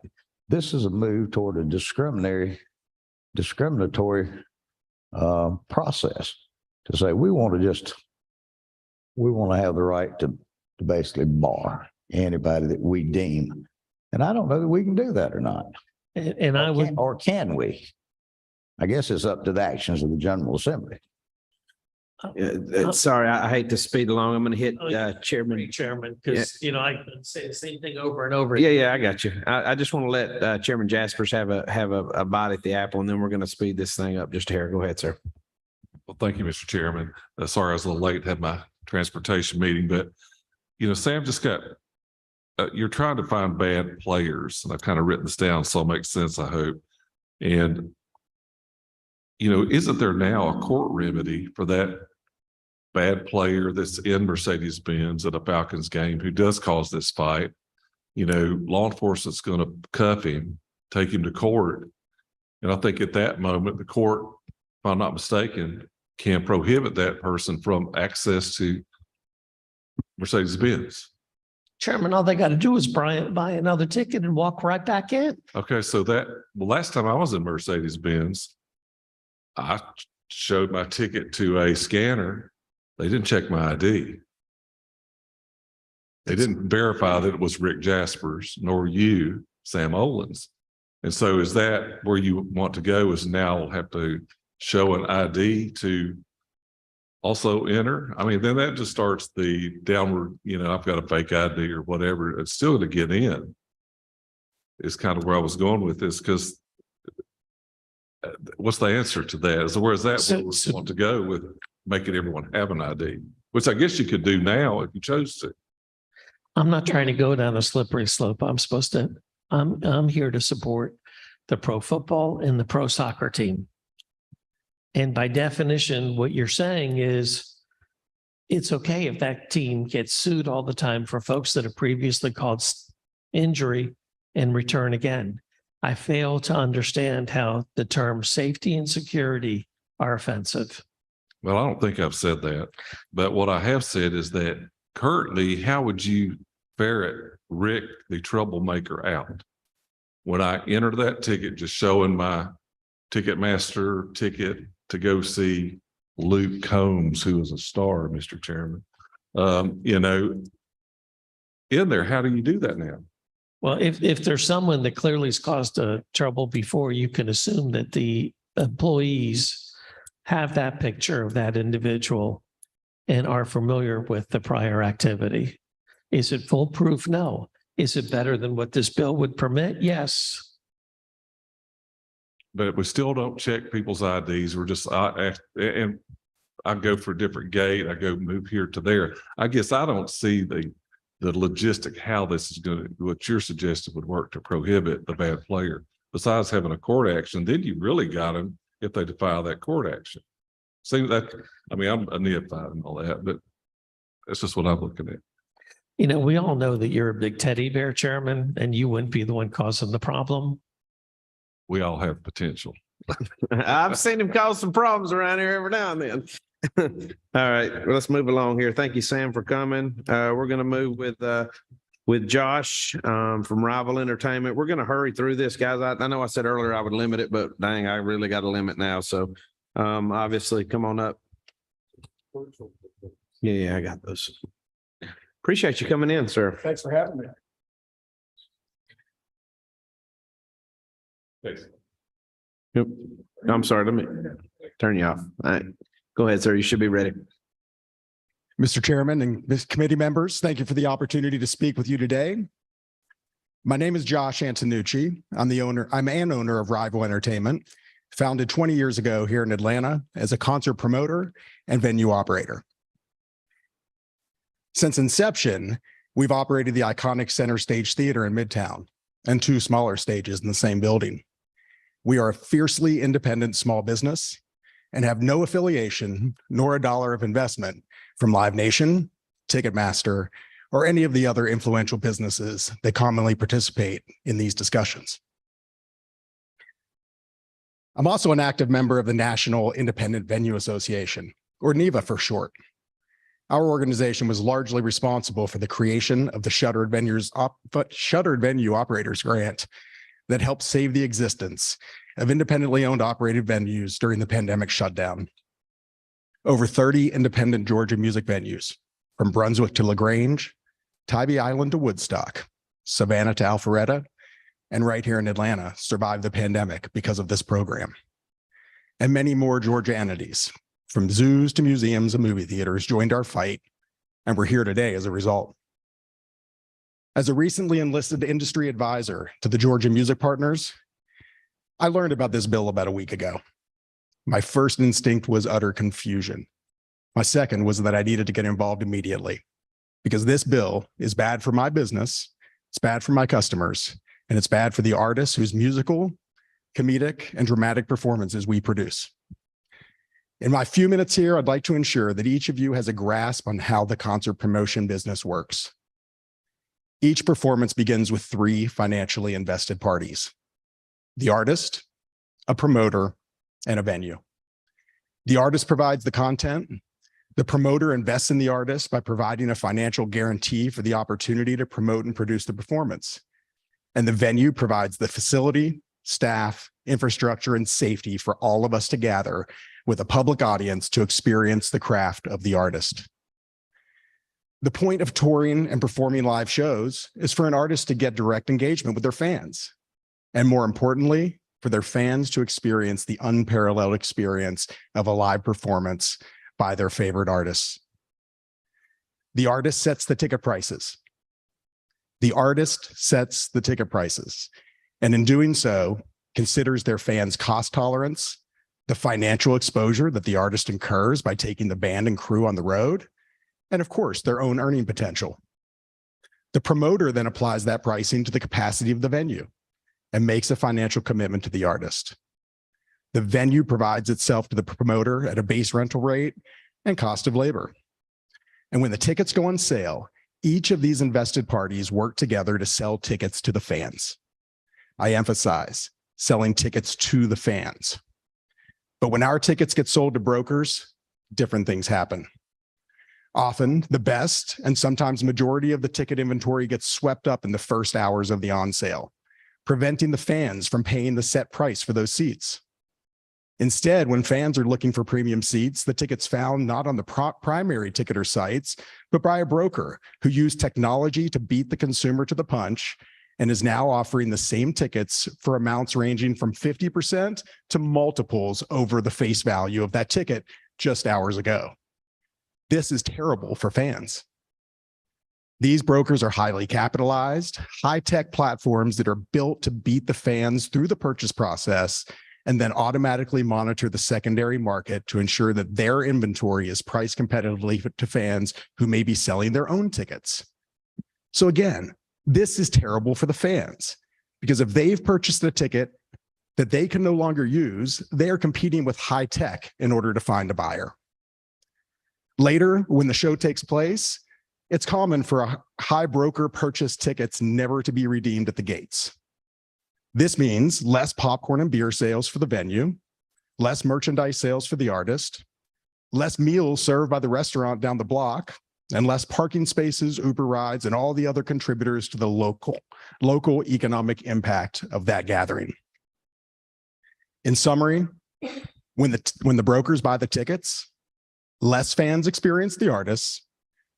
Speaker 4: this is a move toward a discriminatory process to say we want to have the right to basically bar anybody that we deem. And I don't know that we can do that or not.
Speaker 12: And I would,
Speaker 4: or can we? I guess it's up to the actions of the General Assembly.
Speaker 2: Sorry, I hate to speed along. I'm going to hit Chairman.
Speaker 12: Chairman, because you know I say the same thing over and over.
Speaker 2: Yeah, I got you. I just want to let Chairman Jaspers have a bite at the apple, and then we're going to speed this thing up just a hair. Go ahead, sir.
Speaker 13: Well, thank you, Mr. Chairman. Sorry, I was a little late, had my transportation meeting, but you know, Sam just got, you're trying to find bad players, and I've kind of written this down so it makes sense, I hope. And, you know, isn't there now a court remedy for that bad player that's in Mercedes-Benz at a Falcons game who does cause this fight? You know, law enforcement's going to cuff him, take him to court. And I think at that moment, the court, if I'm not mistaken, can prohibit that person from access to Mercedes-Benz.
Speaker 12: Chairman, all they got to do is buy another ticket and walk right back in.
Speaker 13: Okay, so that, well, last time I was in Mercedes-Benz, I showed my ticket to a scanner. They didn't check my ID. They didn't verify that it was Rick Jaspers, nor you, Sam Olens. And so is that where you want to go, is now have to show an ID to also enter? I mean, then that just starts the downward, you know, I've got a fake ID or whatever. It's still to get in is kind of where I was going with this, because what's the answer to that? Is where is that where we want to go with making everyone have an ID, which I guess you could do now if you chose to.
Speaker 12: I'm not trying to go down a slippery slope. I'm here to support the pro football and the pro soccer team. And by definition, what you're saying is it's okay if that team gets sued all the time for folks that have previously caused injury and return again. I fail to understand how the terms safety and security are offensive.
Speaker 13: Well, I don't think I've said that, but what I have said is that currently, how would you ferret Rick, the troublemaker, out? When I enter that ticket, just showing my Ticketmaster ticket to go see Luke Combs, who is a star, Mr. Chairman, you know, in there, how do you do that now?
Speaker 12: Well, if there's someone that clearly has caused trouble before, you can assume that the employees have that picture of that individual and are familiar with the prior activity. Is it foolproof? No. Is it better than what this bill would permit? Yes.
Speaker 13: But we still don't check people's IDs. We're just, and I go for a different gate. I go move here to there. I guess I don't see the logistic, how this is going to, what you're suggesting would work to prohibit the bad player. Besides having a court action, then you really got them if they file that court action. See that, I mean, I'm a neophyte and all that, but that's just what I'm looking at.
Speaker 12: You know, we all know that you're a big teddy bear, Chairman, and you wouldn't be the one causing the problem.
Speaker 13: We all have potential.
Speaker 2: I've seen him cause some problems around here every now and then. All right, well, let's move along here. Thank you, Sam, for coming. We're going to move with Josh from Rival Entertainment. We're going to hurry through this, guys. I know I said earlier I would limit it, but dang, I really got a limit now. So obviously, come on up. Yeah, I got those. Appreciate you coming in, sir.
Speaker 1: Thanks for having me.
Speaker 2: Yep. I'm sorry. Let me turn you off. All right. Go ahead, sir. You should be ready.
Speaker 14: Mr. Chairman and committee members, thank you for the opportunity to speak with you today. My name is Josh Antonucci. I'm an owner of Rival Entertainment, founded 20 years ago here in Atlanta as a concert promoter and venue operator. Since inception, we've operated the iconic Center Stage Theater in Midtown and 2 smaller stages in the same building. We are a fiercely independent small business and have no affiliation nor a dollar of investment from Live Nation, Ticketmaster, or any of the other influential businesses that commonly participate in these discussions. I'm also an active member of the National Independent Venue Association, or NIVA for short. Our organization was largely responsible for the creation of the Shuttered Venue Operators Grant that helped save the existence of independently owned operated venues during the pandemic shutdown. Over 30 independent Georgia music venues, from Brunswick to LaGrange, Tybee Island to Woodstock, Savannah to Alpharetta, and right here in Atlanta, survived the pandemic because of this program. And many more Georgia entities, from zoos to museums and movie theaters, joined our fight, and we're here today as a result. As a recently enlisted industry advisor to the Georgia Music Partners, I learned about this bill about a week ago. My first instinct was utter confusion. My second was that I needed to get involved immediately because this bill is bad for my business, it's bad for my customers, and it's bad for the artists whose musical, comedic, and dramatic performances we produce. In my few minutes here, I'd like to ensure that each of you has a grasp on how the concert promotion business works. Each performance begins with 3 financially invested parties: the artist, a promoter, and a venue. The artist provides the content. The promoter invests in the artist by providing a financial guarantee for the opportunity to promote and produce the performance. And the venue provides the facility, staff, infrastructure, and safety for all of us to gather with a public audience to experience the craft of the artist. The point of touring and performing live shows is for an artist to get direct engagement with their fans. And more importantly, for their fans to experience the unparalleled experience of a live performance by their favorite artists. The artist sets the ticket prices. The artist sets the ticket prices, and in doing so, considers their fans' cost tolerance, the financial exposure that the artist incurs by taking the band and crew on the road, and of course, their own earning potential. The promoter then applies that pricing to the capacity of the venue and makes a financial commitment to the artist. The venue provides itself to the promoter at a base rental rate and cost of labor. And when the tickets go on sale, each of these invested parties work together to sell tickets to the fans. I emphasize, selling tickets to the fans. But when our tickets get sold to brokers, different things happen. Often, the best and sometimes majority of the ticket inventory gets swept up in the first hours of the on sale, preventing the fans from paying the set price for those seats. Instead, when fans are looking for premium seats, the tickets found not on the primary ticketer sites, but by a broker who used technology to beat the consumer to the punch and is now offering the same tickets for amounts ranging from 50% to multiples over the face value of that ticket just hours ago. This is terrible for fans. These brokers are highly capitalized, high-tech platforms that are built to beat the fans through the purchase process and then automatically monitor the secondary market to ensure that their inventory is priced competitively to fans who may be selling their own tickets. So again, this is terrible for the fans because if they've purchased a ticket that they can no longer use, they are competing with high tech in order to find a buyer. Later, when the show takes place, It's common for a high broker purchase tickets never to be redeemed at the gates. This means less popcorn and beer sales for the venue, less merchandise sales for the artist, less meals served by the restaurant down the block, and less parking spaces, Uber rides, and all the other contributors to the local economic impact of that gathering. In summary, when the brokers buy the tickets, less fans experience the artists,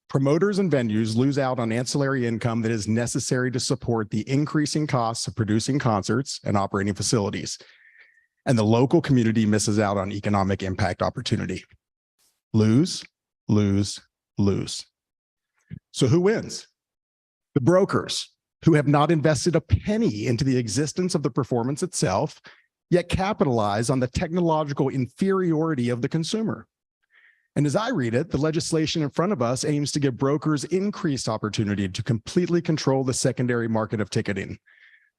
Speaker 14: promoters and venues lose out on ancillary income that is necessary to support the increasing costs of producing concerts and operating facilities, and the local community misses out on economic impact opportunity. Lose, lose, lose. So who wins? The brokers, who have not invested a penny into the existence of the performance itself, yet capitalize on the technological inferiority of the consumer. And as I read it, the legislation in front of us aims to give brokers increased opportunity to completely control the secondary market of ticketing,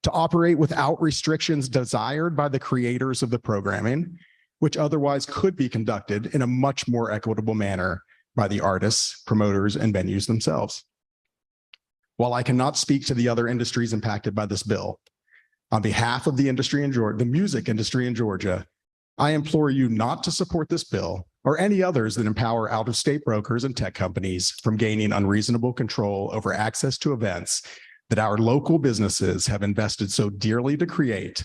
Speaker 14: to operate without restrictions desired by the creators of the programming, which otherwise could be conducted in a much more equitable manner by the artists, promoters, and venues themselves. While I cannot speak to the other industries impacted by this bill, on behalf of the industry in Georgia, the music industry in Georgia, I implore you not to support this bill or any others that empower out-of-state brokers and tech companies from gaining unreasonable control over access to events that our local businesses have invested so dearly to create,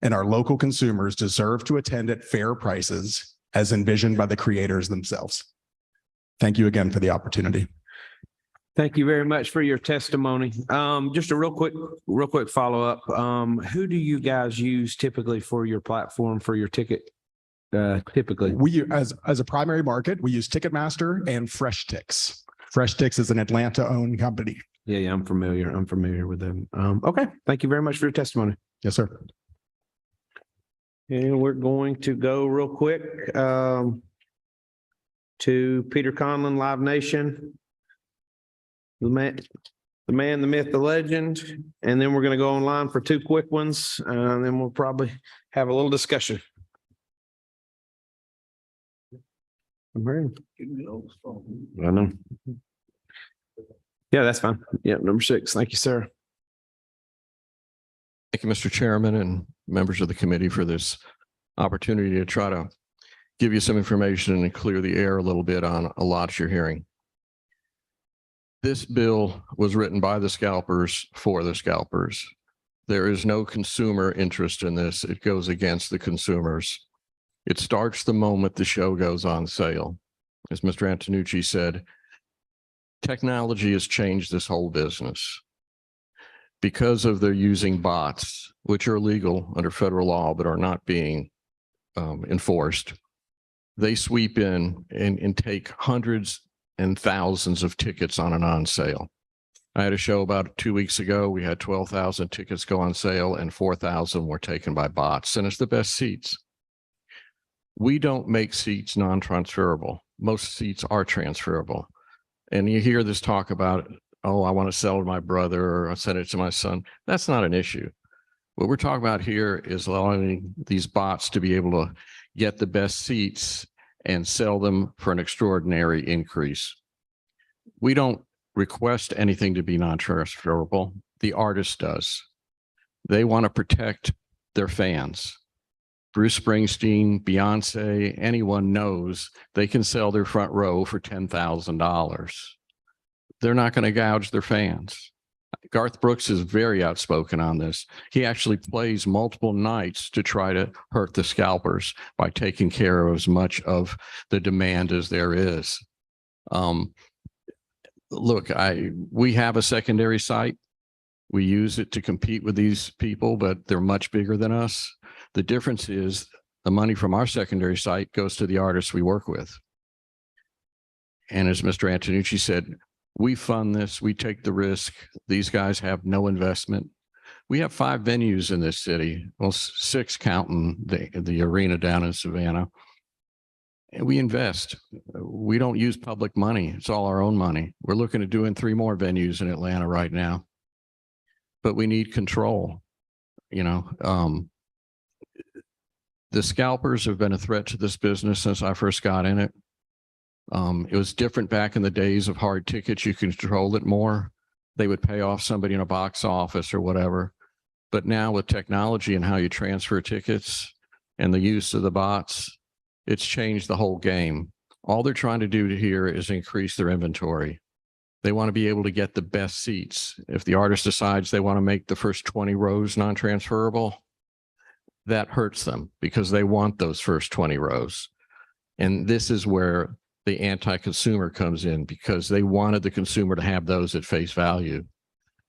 Speaker 14: and our local consumers deserve to attend at fair prices as envisioned by the creators themselves. Thank you again for the opportunity.
Speaker 2: Thank you very much for your testimony. Just a real quick follow-up. Who do you guys use typically for your platform for your ticket? Typically,
Speaker 14: we as a primary market, we use Ticketmaster and FreshTix. FreshTix is an Atlanta-owned company.
Speaker 2: Yeah, I'm familiar. I'm familiar with them. Okay, thank you very much for your testimony.
Speaker 14: Yes, sir.
Speaker 2: And we're going to go real quick to Peter Conlon, Live Nation. The man, the myth, the legend, and then we're going to go online for two quick ones, and then we'll probably have a little discussion. I'm ready. I know. Yeah, that's fine. Yeah, number 6. Thank you, sir.
Speaker 15: Thank you, Mr. Chairman and members of the committee for this opportunity to try to give you some information and clear the air a little bit on a lot you're hearing. This bill was written by the scalpers for the scalpers. There is no consumer interest in this. It goes against the consumers. It starts the moment the show goes on sale. As Mr. Antonucci said, technology has changed this whole business. Because of their using bots, which are illegal under federal law, but are not being enforced, they sweep in and take hundreds and thousands of tickets on an on sale. I had a show about 2 weeks ago. We had 12,000 tickets go on sale and 4,000 were taken by bots, and it's the best seats. We don't make seats non-transferable. Most seats are transferable. And you hear this talk about, oh, I want to sell to my brother or I'll send it to my son. That's not an issue. What we're talking about here is allowing these bots to be able to get the best seats and sell them for an extraordinary increase. We don't request anything to be non-transferable. The artist does. They want to protect their fans. Bruce Springsteen, Beyonce, anyone knows they can sell their front row for $10,000. They're not going to gouge their fans. Garth Brooks is very outspoken on this. He actually plays multiple nights to try to hurt the scalpers by taking care of as much of the demand as there is. Look, we have a secondary site. We use it to compete with these people, but they're much bigger than us. The difference is the money from our secondary site goes to the artists we work with. And as Mr. Antonucci said, we fund this, we take the risk. These guys have no investment. We have 5 venues in this city, well, 6 counting the arena down in Savannah. And we invest. We don't use public money. It's all our own money. We're looking at doing 3 more venues in Atlanta right now. But we need control. You know, the scalpers have been a threat to this business since I first got in it. It was different back in the days of hard tickets. You controlled it more. They would pay off somebody in a box office or whatever. But now with technology and how you transfer tickets and the use of the bots, it's changed the whole game. All they're trying to do here is increase their inventory. They want to be able to get the best seats. If the artist decides they want to make the first 20 rows non-transferable, that hurts them because they want those first 20 rows. And this is where the anti-consumer comes in, because they wanted the consumer to have those at face value.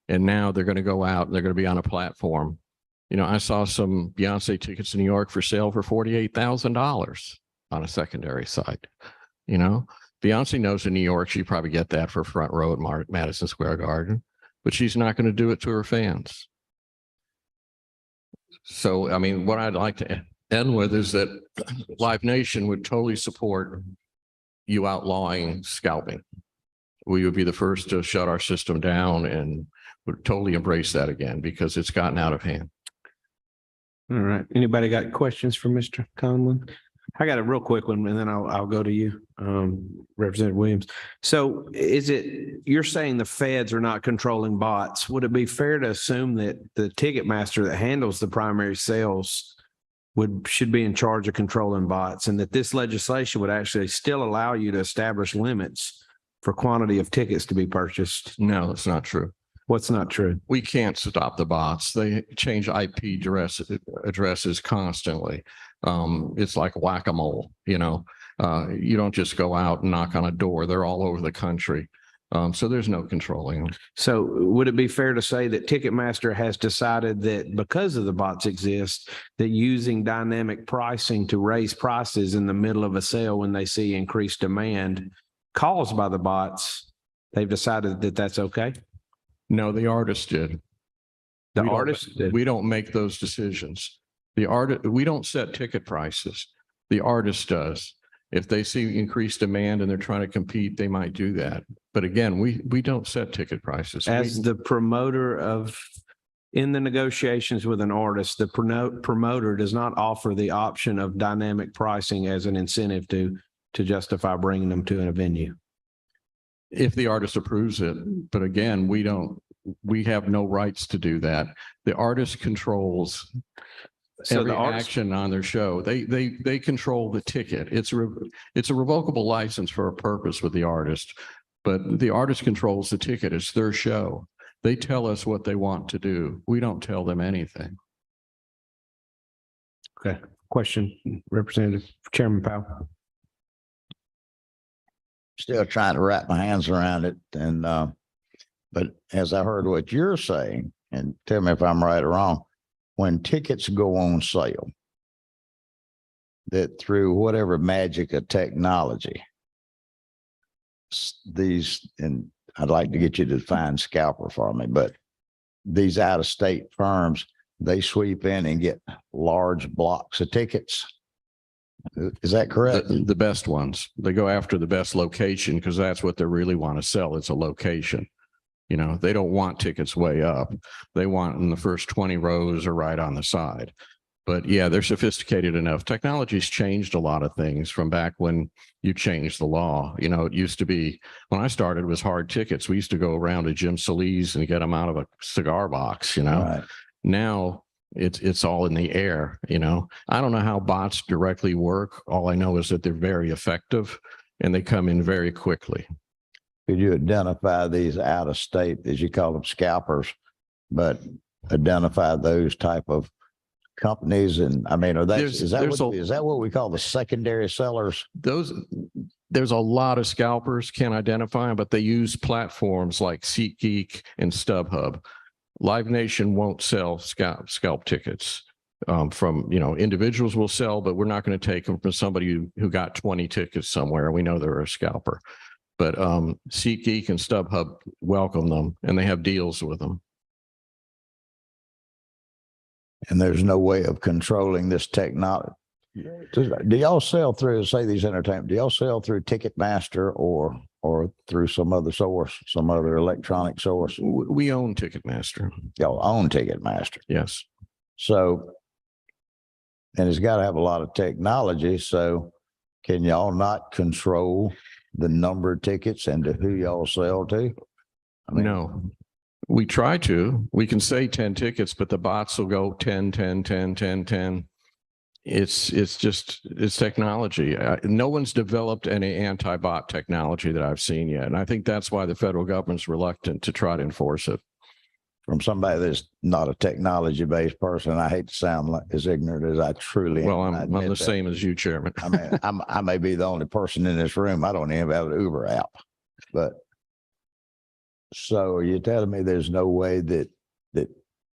Speaker 15: And now they're going to go out and they're going to be on a platform. You know, I saw some Beyonce tickets in New York for sale for $48,000 on a secondary site. You know, Beyonce knows in New York, she probably get that for front row at Madison Square Garden, but she's not going to do it to her fans. So, I mean, what I'd like to end with is that Live Nation would totally support you outlawing scalping. We would be the first to shut our system down and would totally embrace that again because it's gotten out of hand.
Speaker 2: All right. Anybody got questions for Mr. Conlon? I got a real quick one and then I'll go to you, Representative Williams. So you're saying the feds are not controlling bots. Would it be fair to assume that the Ticketmaster that handles the primary sales should be in charge of controlling bots, and that this legislation would actually still allow you to establish limits for quantity of tickets to be purchased?
Speaker 15: No, that's not true.
Speaker 2: What's not true?
Speaker 15: We can't stop the bots. They change IP addresses constantly. It's like whack-a-mole, you know. You don't just go out and knock on a door. They're all over the country. So there's no controlling them.
Speaker 2: So would it be fair to say that Ticketmaster has decided that because of the bots exist, that using dynamic pricing to raise prices in the middle of a sale when they see increased demand caused by the bots, they've decided that that's okay?
Speaker 15: No, the artist did.
Speaker 2: The artist did.
Speaker 15: We don't make those decisions. We don't set ticket prices. The artist does. If they see increased demand and they're trying to compete, they might do that. But again, we don't set ticket prices.
Speaker 2: As the promoter in the negotiations with an artist, the promoter does not offer the option of dynamic pricing as an incentive to justify bringing them to a venue.
Speaker 15: If the artist approves it, but again, we have no rights to do that. The artist controls every action on their show. They control the ticket. It's a revocable license for a purpose with the artist, but the artist controls the ticket. It's their show. They tell us what they want to do. We don't tell them anything.
Speaker 2: Okay. Question, Representative Chairman Powell.
Speaker 4: Still trying to wrap my hands around it. And, but as I heard what you're saying, and tell me if I'm right or wrong, when tickets go on sale, that through whatever magic of technology, and I'd like to get you to define scalper for me, but these out-of-state firms, they sweep in and get large blocks of tickets. Is that correct?
Speaker 15: The best ones. They go after the best location because that's what they really want to sell. It's a location. You know, they don't want tickets way up. They want in the first 20 rows or right on the side. But yeah, they're sophisticated enough. Technology's changed a lot of things from back when you changed the law. You know, it used to be, when I started, it was hard tickets. We used to go around to Jim Solis and get them out of a cigar box, you know.
Speaker 4: Right.
Speaker 15: Now it's all in the air, you know. I don't know how bots directly work. All I know is that they're very effective and they come in very quickly.
Speaker 4: Could you identify these out of state, as you call them, scalpers, but identify those type of companies? And I mean, is that what we call the secondary sellers?
Speaker 15: There's a lot of scalpers, can't identify them, but they use platforms like SeatGeek and StubHub. Live Nation won't sell scalp tickets. From, you know, individuals will sell, but we're not going to take them from somebody who got 20 tickets somewhere. We know they're a scalper. But SeatGeek and StubHub welcome them, and they have deals with them.
Speaker 4: And there's no way of controlling this technology. Do y'all sell through, say, these entertainment? Do y'all sell through Ticketmaster or through some other source, some other electronic source?
Speaker 15: We own Ticketmaster.
Speaker 4: Y'all own Ticketmaster.
Speaker 15: Yes.
Speaker 4: So, and it's got to have a lot of technology. So, can y'all not control the number of tickets and to who y'all sell to? I mean,
Speaker 15: No, we try to. We can say 10 tickets, but the bots will go 10, 10, 10, 10, 10. It's technology. No one's developed any anti-bot technology that I've seen yet. And I think that's why the federal government's reluctant to try to enforce it.
Speaker 4: from somebody that's not a technology-based person, I hate to sound like as ignorant as I truly am.
Speaker 15: Well,
Speaker 4: I
Speaker 15: I'm
Speaker 4: admit
Speaker 15: the
Speaker 4: that.
Speaker 15: same as you, Chairman.
Speaker 4: I mean, I may be the only person in this room. I don't even have an Uber app, but so are you telling me there's no way that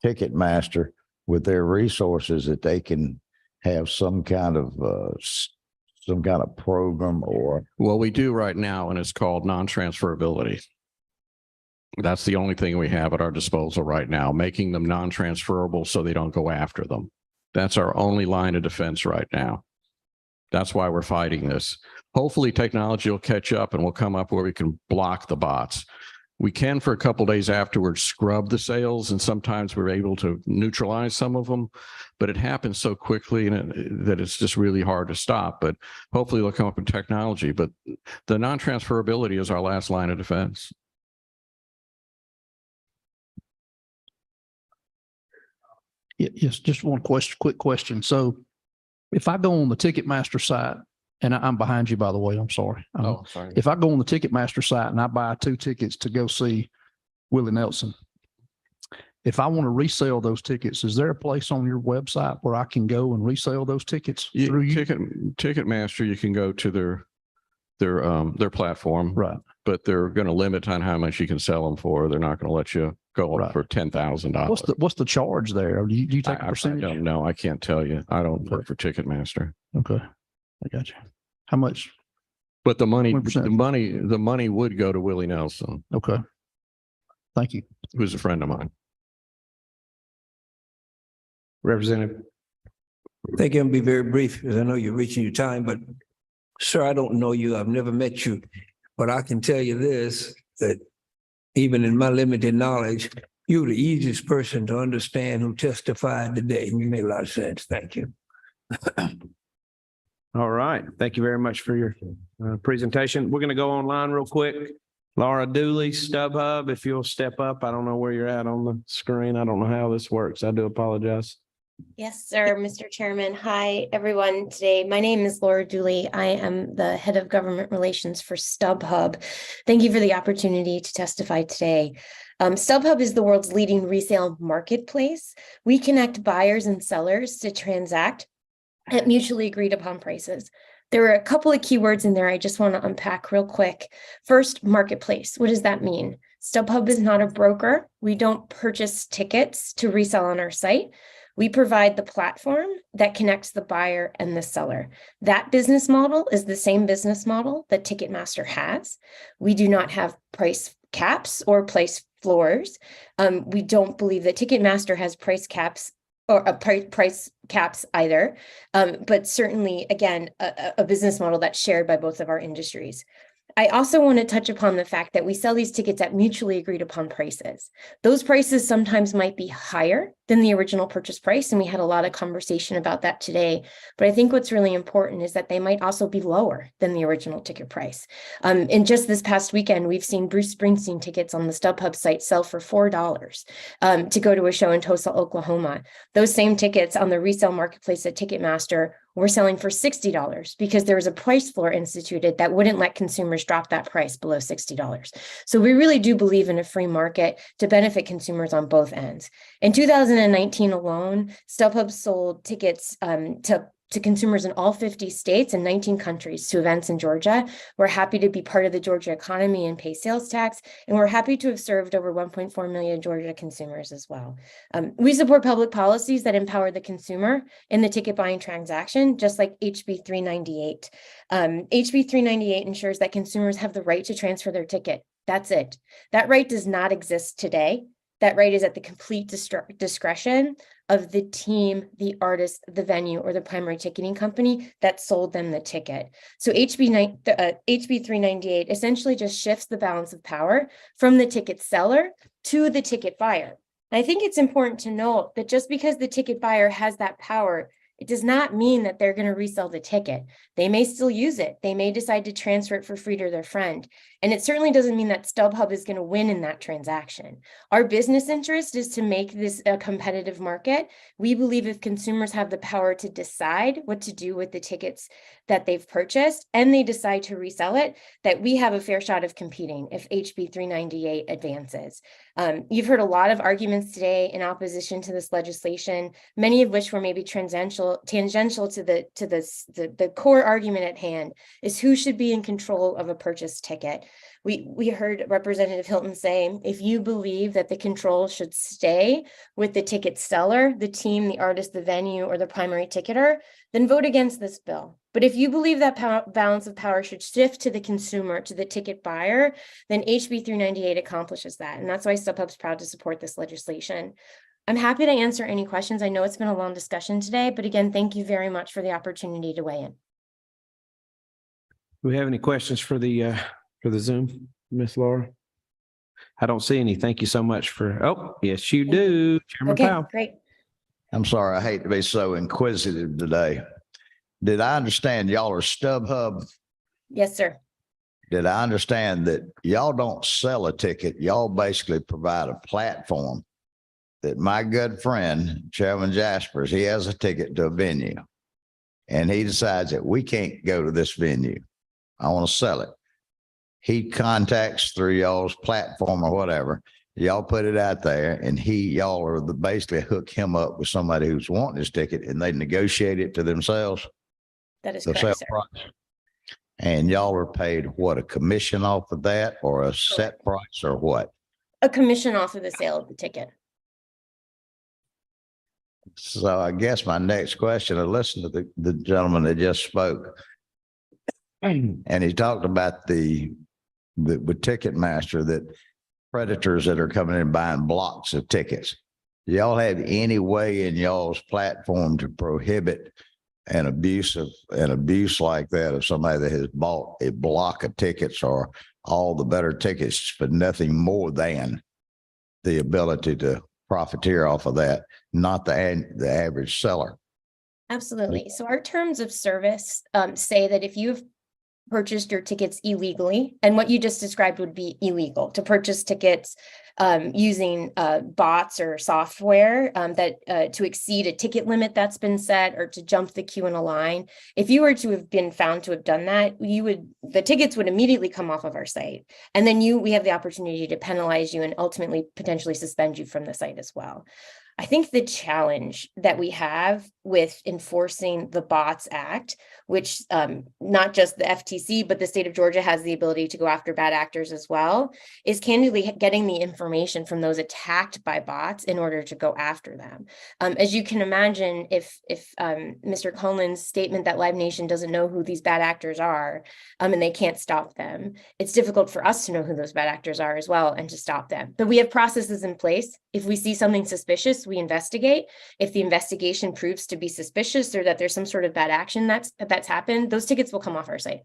Speaker 4: Ticketmaster, with their resources, that they can have some kind of program or?
Speaker 15: Well, we do right now, and it's called non-transferability. That's the only thing we have at our disposal right now, making them non-transferable so they don't go after them. That's our only line of defense right now. That's why we're fighting this. Hopefully technology will catch up and we'll come up where we can block the bots. We can, for a couple of days afterwards, scrub the sales, and sometimes we're able to neutralize some of them, but it happens so quickly that it's just really hard to stop. But hopefully they'll come up with technology, but the non-transferability is our last line of defense.
Speaker 11: Yes, just one question, quick question. So if I go on the Ticketmaster site, and I'm behind you, by the way, I'm sorry.
Speaker 15: Sorry.
Speaker 11: If I go on the Ticketmaster site and I buy 2 tickets to go see Willie Nelson, if I want to resell those tickets, is there a place on your website where I can go and resell those tickets through you?
Speaker 15: Ticketmaster, you can go to their platform,
Speaker 11: Right.
Speaker 15: but they're going to limit on how much you can sell them for. They're not going to let you go up for $10,000.
Speaker 11: What's the charge there? Do you take a percentage?
Speaker 15: I don't know. I can't tell you. I don't work for Ticketmaster.
Speaker 11: Okay, I got you. How much?
Speaker 15: But the money,
Speaker 11: 100%.
Speaker 15: the money would go to Willie Nelson,
Speaker 11: Okay. Thank you.
Speaker 15: who's a friend of mine.
Speaker 2: Representative.
Speaker 3: I think I'll be very brief because I know you're reaching your time, but sir, I don't know you. I've never met you, but I can tell you this, that even in my limited knowledge, you're the easiest person to understand who testified today. You made a lot of sense. Thank you.
Speaker 2: All right. Thank you very much for your presentation. We're going to go online real quick. Laura Dooley, StubHub, if you'll step up. I don't know where you're at on the screen. I don't know how this works. I do apologize.
Speaker 16: Yes, sir, Mr. Chairman. Hi, everyone. Today, my name is Laura Dooley. I am the head of government relations for StubHub. Thank you for the opportunity to testify today. StubHub is the world's leading resale marketplace. We connect buyers and sellers to transact at mutually agreed upon prices. There are a couple of keywords in there I just want to unpack real quick. First, marketplace. What does that mean? StubHub is not a broker. We don't purchase tickets to resell on our site. We provide the platform that connects the buyer and the seller. That business model is the same business model that Ticketmaster has. We do not have price caps or price floors. We don't believe that Ticketmaster has price caps or price caps either, but certainly, again, a business model that's shared by both of our industries. I also want to touch upon the fact that we sell these tickets at mutually agreed upon prices. Those prices sometimes might be higher than the original purchase price, and we had a lot of conversation about that today. But I think what's really important is that they might also be lower than the original ticket price. And just this past weekend, we've seen Bruce Springsteen tickets on the StubHub site sell for $4 to go to a show in Tulsa, Oklahoma. Those same tickets on the resale marketplace at Ticketmaster were selling for $60 because there was a price floor instituted that wouldn't let consumers drop that price below $60. So we really do believe in a free market to benefit consumers on both ends. In 2019 alone, StubHub sold tickets to consumers in all 50 states and 19 countries to events in Georgia. We're happy to be part of the Georgia economy and pay sales tax, and we're happy to have served over 1.4 million Georgia consumers as well. We support public policies that empower the consumer in the ticket buying transaction, just like HB 398. HB 398 ensures that consumers have the right to transfer their ticket. That's it. That right does not exist today. That right is at the complete discretion of the team, the artist, the venue, or the primary ticketing company that sold them the ticket. So HB 398 essentially just shifts the balance of power from the ticket seller to the ticket buyer. And I think it's important to note that just because the ticket buyer has that power, It does not mean that they're going to resell the ticket. They may still use it. They may decide to transfer it for free to their friend. And it certainly doesn't mean that StubHub is going to win in that transaction. Our business interest is to make this a competitive market. We believe if consumers have the power to decide what to do with the tickets that they've purchased and they decide to resell it, that we have a fair shot of competing if HB 398 advances. You've heard a lot of arguments today in opposition to this legislation, many of which were maybe tangential to the core argument at hand is who should be in control of a purchase ticket. We heard Representative Hilton say, if you believe that the control should stay with the ticket seller, the team, the artist, the venue, or the primary ticketer, then vote against this bill. But if you believe that balance of power should shift to the consumer, to the ticket buyer, then HB 398 accomplishes that. And that's why StubHub's proud to support this legislation. I'm happy to answer any questions. I know it's been a long discussion today, but again, thank you very much for the opportunity to weigh in.
Speaker 2: Do we have any questions for the Zoom, Miss Laura? I don't see any. Thank you so much for, oh, yes, you do, Chairman
Speaker 16: Okay,
Speaker 2: Powell.
Speaker 16: great.
Speaker 4: I'm sorry, I hate to be so inquisitive today. Did I understand y'all are StubHub?
Speaker 16: Yes, sir.
Speaker 4: Did I understand that y'all don't sell a ticket? Y'all basically provide a platform that my good friend, Chairman Jaspers, he has a ticket to a venue and he decides that we can't go to this venue. I want to sell it. He contacts through y'all's platform or whatever. Y'all put it out there and y'all are basically hook him up with somebody who's wanting his ticket and they negotiate it to themselves.
Speaker 16: That is
Speaker 4: The
Speaker 16: correct,
Speaker 4: sale
Speaker 16: sir.
Speaker 4: price. And y'all are paid what, a commission off of that or a set price or what?
Speaker 16: A commission off of the sale of the ticket.
Speaker 4: So I guess my next question, I listened to the gentleman that just spoke. And he talked about with Ticketmaster that predators that are coming in buying blocks of tickets. Do y'all have any way in y'all's platform to prohibit an abuse like that of somebody that has bought a block of tickets or all the better tickets for nothing more than the ability to profiteer off of that, not the average seller?
Speaker 16: Absolutely. So our terms of service say that if you've purchased your tickets illegally, and what you just described would be illegal, to purchase tickets using bots or software to exceed a ticket limit that's been set or to jump the queue in a line. If you were to have been found to have done that, the tickets would immediately come off of our site. And then we have the opportunity to penalize you and ultimately potentially suspend you from the site as well. I think the challenge that we have with enforcing the Bots Act, which not just the FTC, but the state of Georgia has the ability to go after bad actors as well, is candidly getting the information from those attacked by bots in order to go after them. As you can imagine, if Mr. Colin's statement that Live Nation doesn't know who these bad actors are and they can't stop them, it's difficult for us to know who those bad actors are as well and to stop them. But we have processes in place. If we see something suspicious, we investigate. If the investigation proves to be suspicious or that there's some sort of bad action that's happened, those tickets will come off our site.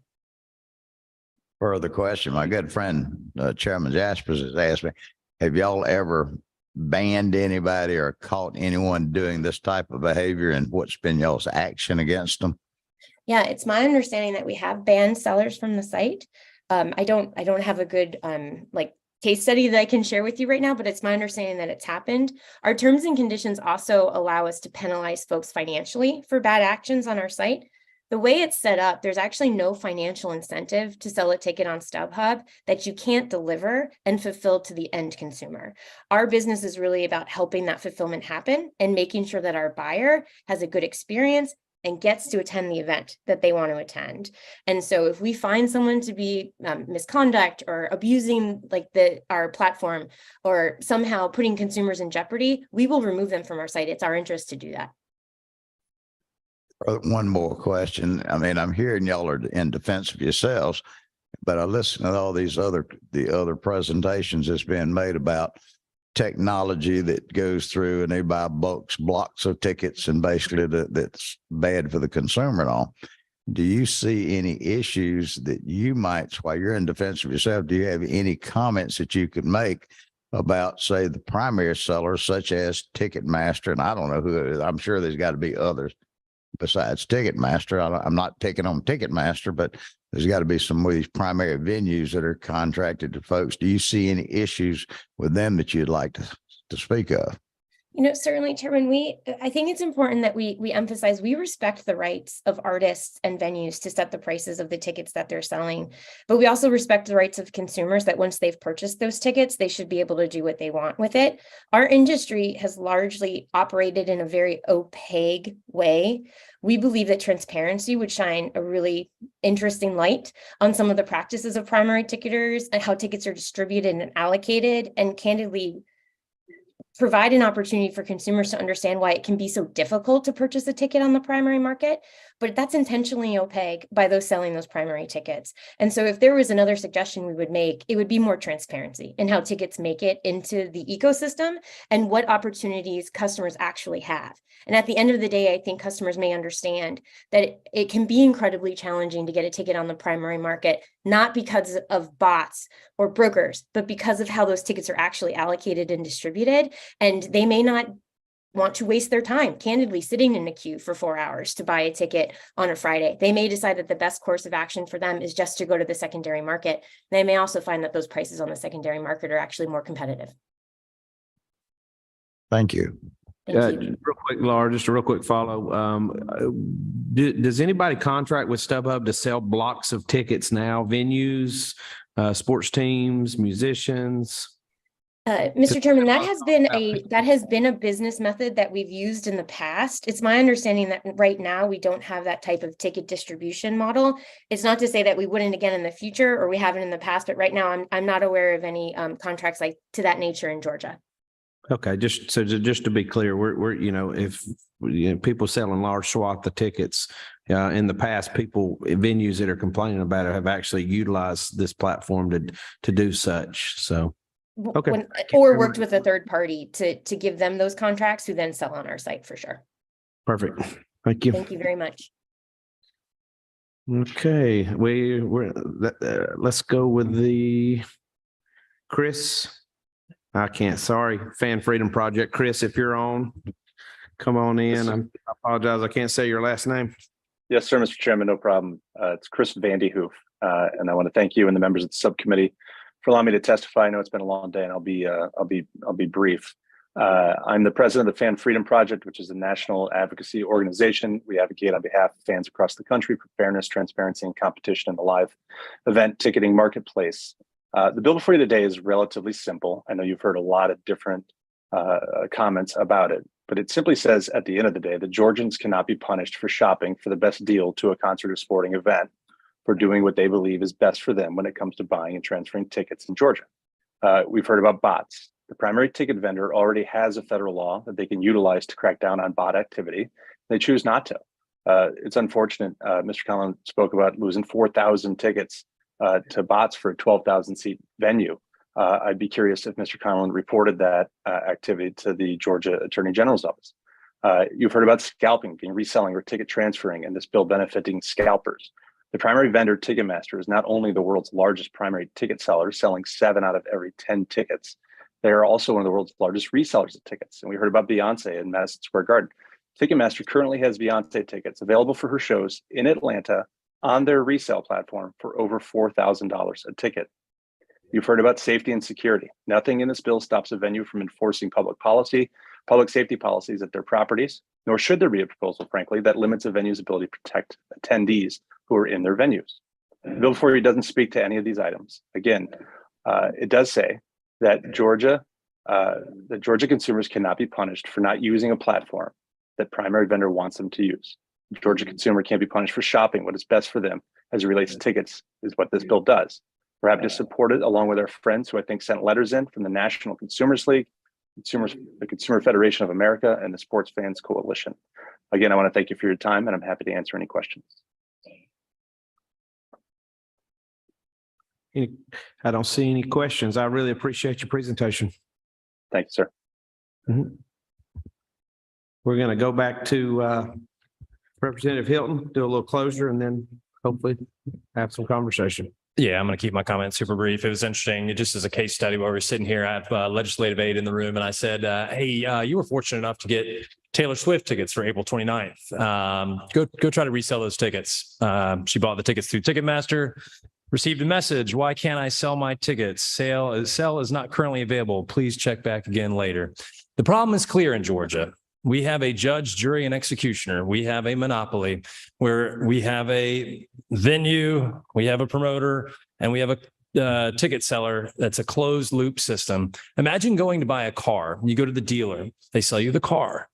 Speaker 4: Further question, my good friend, Chairman Jaspers has asked me, have y'all ever banned anybody or caught anyone doing this type of behavior, and what's been y'all's action against them?
Speaker 16: Yeah, it's my understanding that we have banned sellers from the site. I don't have a good case study that I can share with you right now, but it's my understanding that it's happened. Our terms and conditions also allow us to penalize folks financially for bad actions on our site. The way it's set up, there's actually no financial incentive to sell a ticket on StubHub that you can't deliver and fulfill to the end consumer. Our business is really about helping that fulfillment happen and making sure that our buyer has a good experience and gets to attend the event that they want to attend. And so if we find someone to be misconduct or abusing our platform or somehow putting consumers in jeopardy, we will remove them from our site. It's our interest to do that.
Speaker 4: One more question. I mean, I'm hearing y'all are in defense of yourselves, but I listen to all the other presentations that's being made about technology that goes through and they buy blocks of tickets and basically that's bad for the consumer and all. Do you see any issues that you might, while you're in defense of yourself, do you have any comments that you could make about, say, the primary sellers such as Ticketmaster? And I don't know who it is. I'm sure there's got to be others besides Ticketmaster. I'm not taking on Ticketmaster, but there's got to be some of these primary venues that are contracted to folks. Do you see any issues with them that you'd like to speak of?
Speaker 16: You know, certainly, Chairman, I think it's important that we emphasize we respect the rights of artists and venues to set the prices of the tickets that they're selling. But we also respect the rights of consumers that once they've purchased those tickets, they should be able to do what they want with it. Our industry has largely operated in a very opaque way. We believe that transparency would shine a really interesting light on some of the practices of primary ticketers and how tickets are distributed and allocated, and candidly, provide an opportunity for consumers to understand why it can be so difficult to purchase a ticket on the primary market, but that's intentionally opaque by those selling those primary tickets. And so if there was another suggestion we would make, it would be more transparency in how tickets make it into the ecosystem and what opportunities customers actually have. And at the end of the day, I think customers may understand that it can be incredibly challenging to get a ticket on the primary market, not because of bots or brokers, but because of how those tickets are actually allocated and distributed. And they may not want to waste their time, candidly, sitting in a queue for 4 hours to buy a ticket on a Friday. They may decide that the best course of action for them is just to go to the secondary market. They may also find that those prices on the secondary market are actually more competitive.
Speaker 4: Thank you.
Speaker 16: Thank you.
Speaker 2: Real quick, Laura, just a real quick follow. Does anybody contract with StubHub to sell blocks of tickets now? Venues, sports teams, musicians?
Speaker 16: Mr. Chairman, that has been a business method that we've used in the past. It's my understanding that right now we don't have that type of ticket distribution model. It's not to say that we wouldn't again in the future, or we haven't in the past, but right now I'm not aware of any contracts like to that nature in Georgia.
Speaker 2: Okay, just to be clear, we're if people selling large swath of tickets in the past, venues that are complaining about it have actually utilized this platform to do such. So. Okay.
Speaker 16: Or worked with a third party to give them those contracts who then sell on our site for sure.
Speaker 2: Perfect. Thank you.
Speaker 16: Thank you very much.
Speaker 2: Okay, let's go with the Chris. Sorry, Fan Freedom Project. Chris, if you're on, come on in. I apologize. I can't say your last name.
Speaker 17: Yes, sir, Mr. Chairman, no problem. It's Chris Vandyhoof, and I want to thank you and the members of the subcommittee for allowing me to testify. I know it's been a long day, and I'll be brief. I'm the president of the Fan Freedom Project, which is a national advocacy organization. We advocate on behalf of fans across the country for fairness, transparency, and competition in the live event ticketing marketplace. The bill before you today is relatively simple. I know you've heard a lot of different comments about it, but it simply says at the end of the day that Georgians cannot be punished for shopping for the best deal to a concert or sporting event, for doing what they believe is best for them when it comes to buying and transferring tickets in Georgia. We've heard about bots. The primary ticket vendor already has a federal law that they can utilize to crack down on bot activity. They choose not to. It's unfortunate. Mr. Collins spoke about losing 4,000 tickets to bots for a 12,000 seat venue. I'd be curious if Mr. Collins reported that activity to the Georgia Attorney General's office. You've heard about scalping, being reselling or ticket transferring, and this bill benefiting scalpers. The primary vendor, Ticketmaster, is not only the world's largest primary ticket seller, selling 7 out of every 10 tickets. They are also one of the world's largest resellers of tickets. And we heard about Beyonce in Madison Square Garden. Ticketmaster currently has Beyonce tickets available for her shows in Atlanta on their resale platform for over $4,000 a ticket. You've heard about safety and security. Nothing in this bill stops a venue from enforcing public safety policies at their properties, nor should there be a proposal, frankly, that limits a venue's ability to protect attendees who are in their venues. The bill before you doesn't speak to any of these items. Again, it does say that Georgia consumers cannot be punished for not using a platform that primary vendor wants them to use. Georgia consumer can't be punished for shopping what is best for them as it relates to tickets, is what this bill does. We're happy to support it along with our friends who I think sent letters in from the National Consumers League, the Consumer Federation of America, and the Sports Fans Coalition. Again, I want to thank you for your time, and I'm happy to answer any questions.
Speaker 2: I don't see any questions. I really appreciate your presentation.
Speaker 17: Thank you, sir.
Speaker 2: Mm-hmm. We're going to go back to Representative Hilton, do a little closure, and then hopefully have some conversation.
Speaker 10: Yeah, I'm going to keep my comments super brief. It was interesting. Just as a case study while we were sitting here, I have legislative aid in the room and I said, hey, you were fortunate enough to get Taylor Swift tickets for April 29th. Go try to resell those tickets. She bought the tickets through Ticketmaster, received a message. Why can't I sell my tickets? Sale is not currently available. Please check back again later. The problem is clear in Georgia. We have a judge, jury, and executioner. We have a monopoly where we have a venue, we have a promoter, and we have a ticket seller that's a closed loop system. Imagine going to buy a car. You go to the dealer, they sell you the car.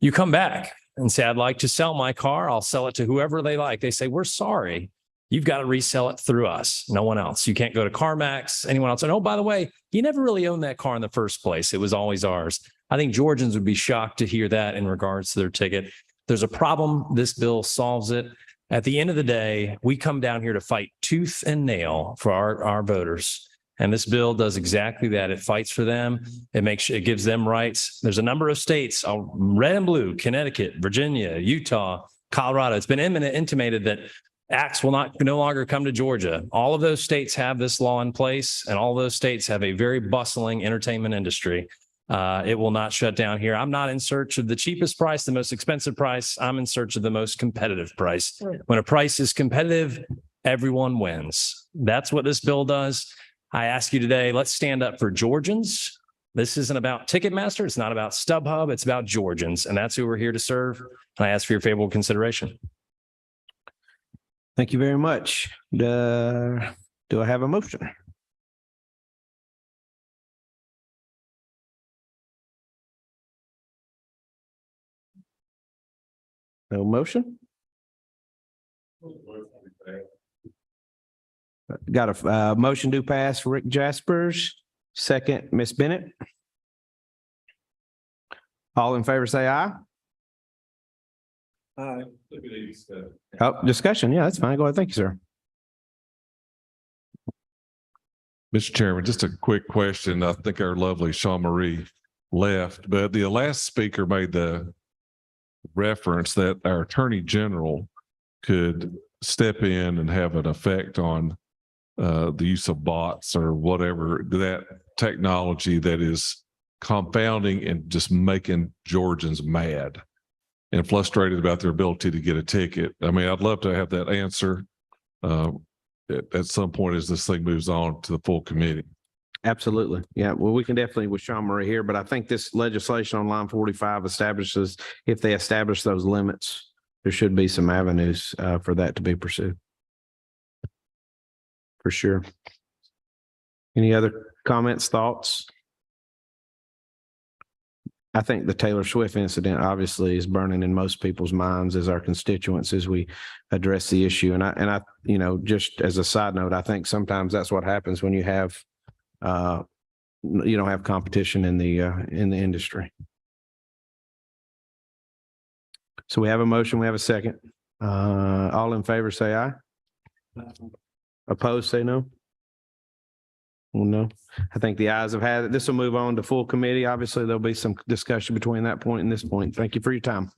Speaker 10: You come back and say, I'd like to sell my car. I'll sell it to whoever they like. They say, we're sorry. You've got to resell it through us, no one else. You can't go to CarMax, anyone else. And oh, by the way, you never really owned that car in the first place. It was always ours. I think Georgians would be shocked to hear that in regards to their ticket. There's a problem. This bill solves it. At the end of the day, we come down here to fight tooth and nail for our voters. And this bill does exactly that. It fights for them. It gives them rights. There's a number of states, red and blue, Connecticut, Virginia, Utah, Colorado. It's been intimated that acts will no longer come to Georgia. All of those states have this law in place, and all those states have a very bustling entertainment industry. It will not shut down here. I'm not in search of the cheapest price, the most expensive price. I'm in search of the most competitive price. When a price is competitive, everyone wins. That's what this bill does. I ask you today, let's stand up for Georgians. This isn't about Ticketmaster. It's not about StubHub. It's about Georgians, and that's who we're here to serve. And I ask for your favorable consideration.
Speaker 2: Thank you very much. Do I have a motion? No motion? Got a motion to pass Rick Jaspers, second, Ms. Bennett. All in favor, say aye.
Speaker 1: Aye.
Speaker 2: Oh, discussion. Yeah, that's fine. Go ahead. Thank you, sir.
Speaker 13: Mr. Chairman, just a quick question. I think our lovely Sean Marie left, but the last speaker made the reference that our Attorney General could step in and have an effect on the use of bots or whatever, that technology that is confounding and just making Georgians mad and frustrated about their ability to get a ticket. I mean, I'd love to have that answer at some point as this thing moves on to the full committee.
Speaker 2: Absolutely. Yeah. Well, we can definitely with Sean Murray here, but I think this legislation on line 45 establishes, if they establish those limits, there should be some avenues for that to be pursued. For sure. Any other comments, thoughts? I think the Taylor Swift incident obviously is burning in most people's minds as our constituents as we address the issue. And I, you know, just as a side note, I think sometimes that's what happens when you have, you don't have competition in the industry. So we have a motion, we have a second. All in favor, say aye. Opposed, say no. Well, no, I think the ayes have had it. This will move on to full committee. Obviously, there'll be some discussion between that point and this point. Thank you for your time.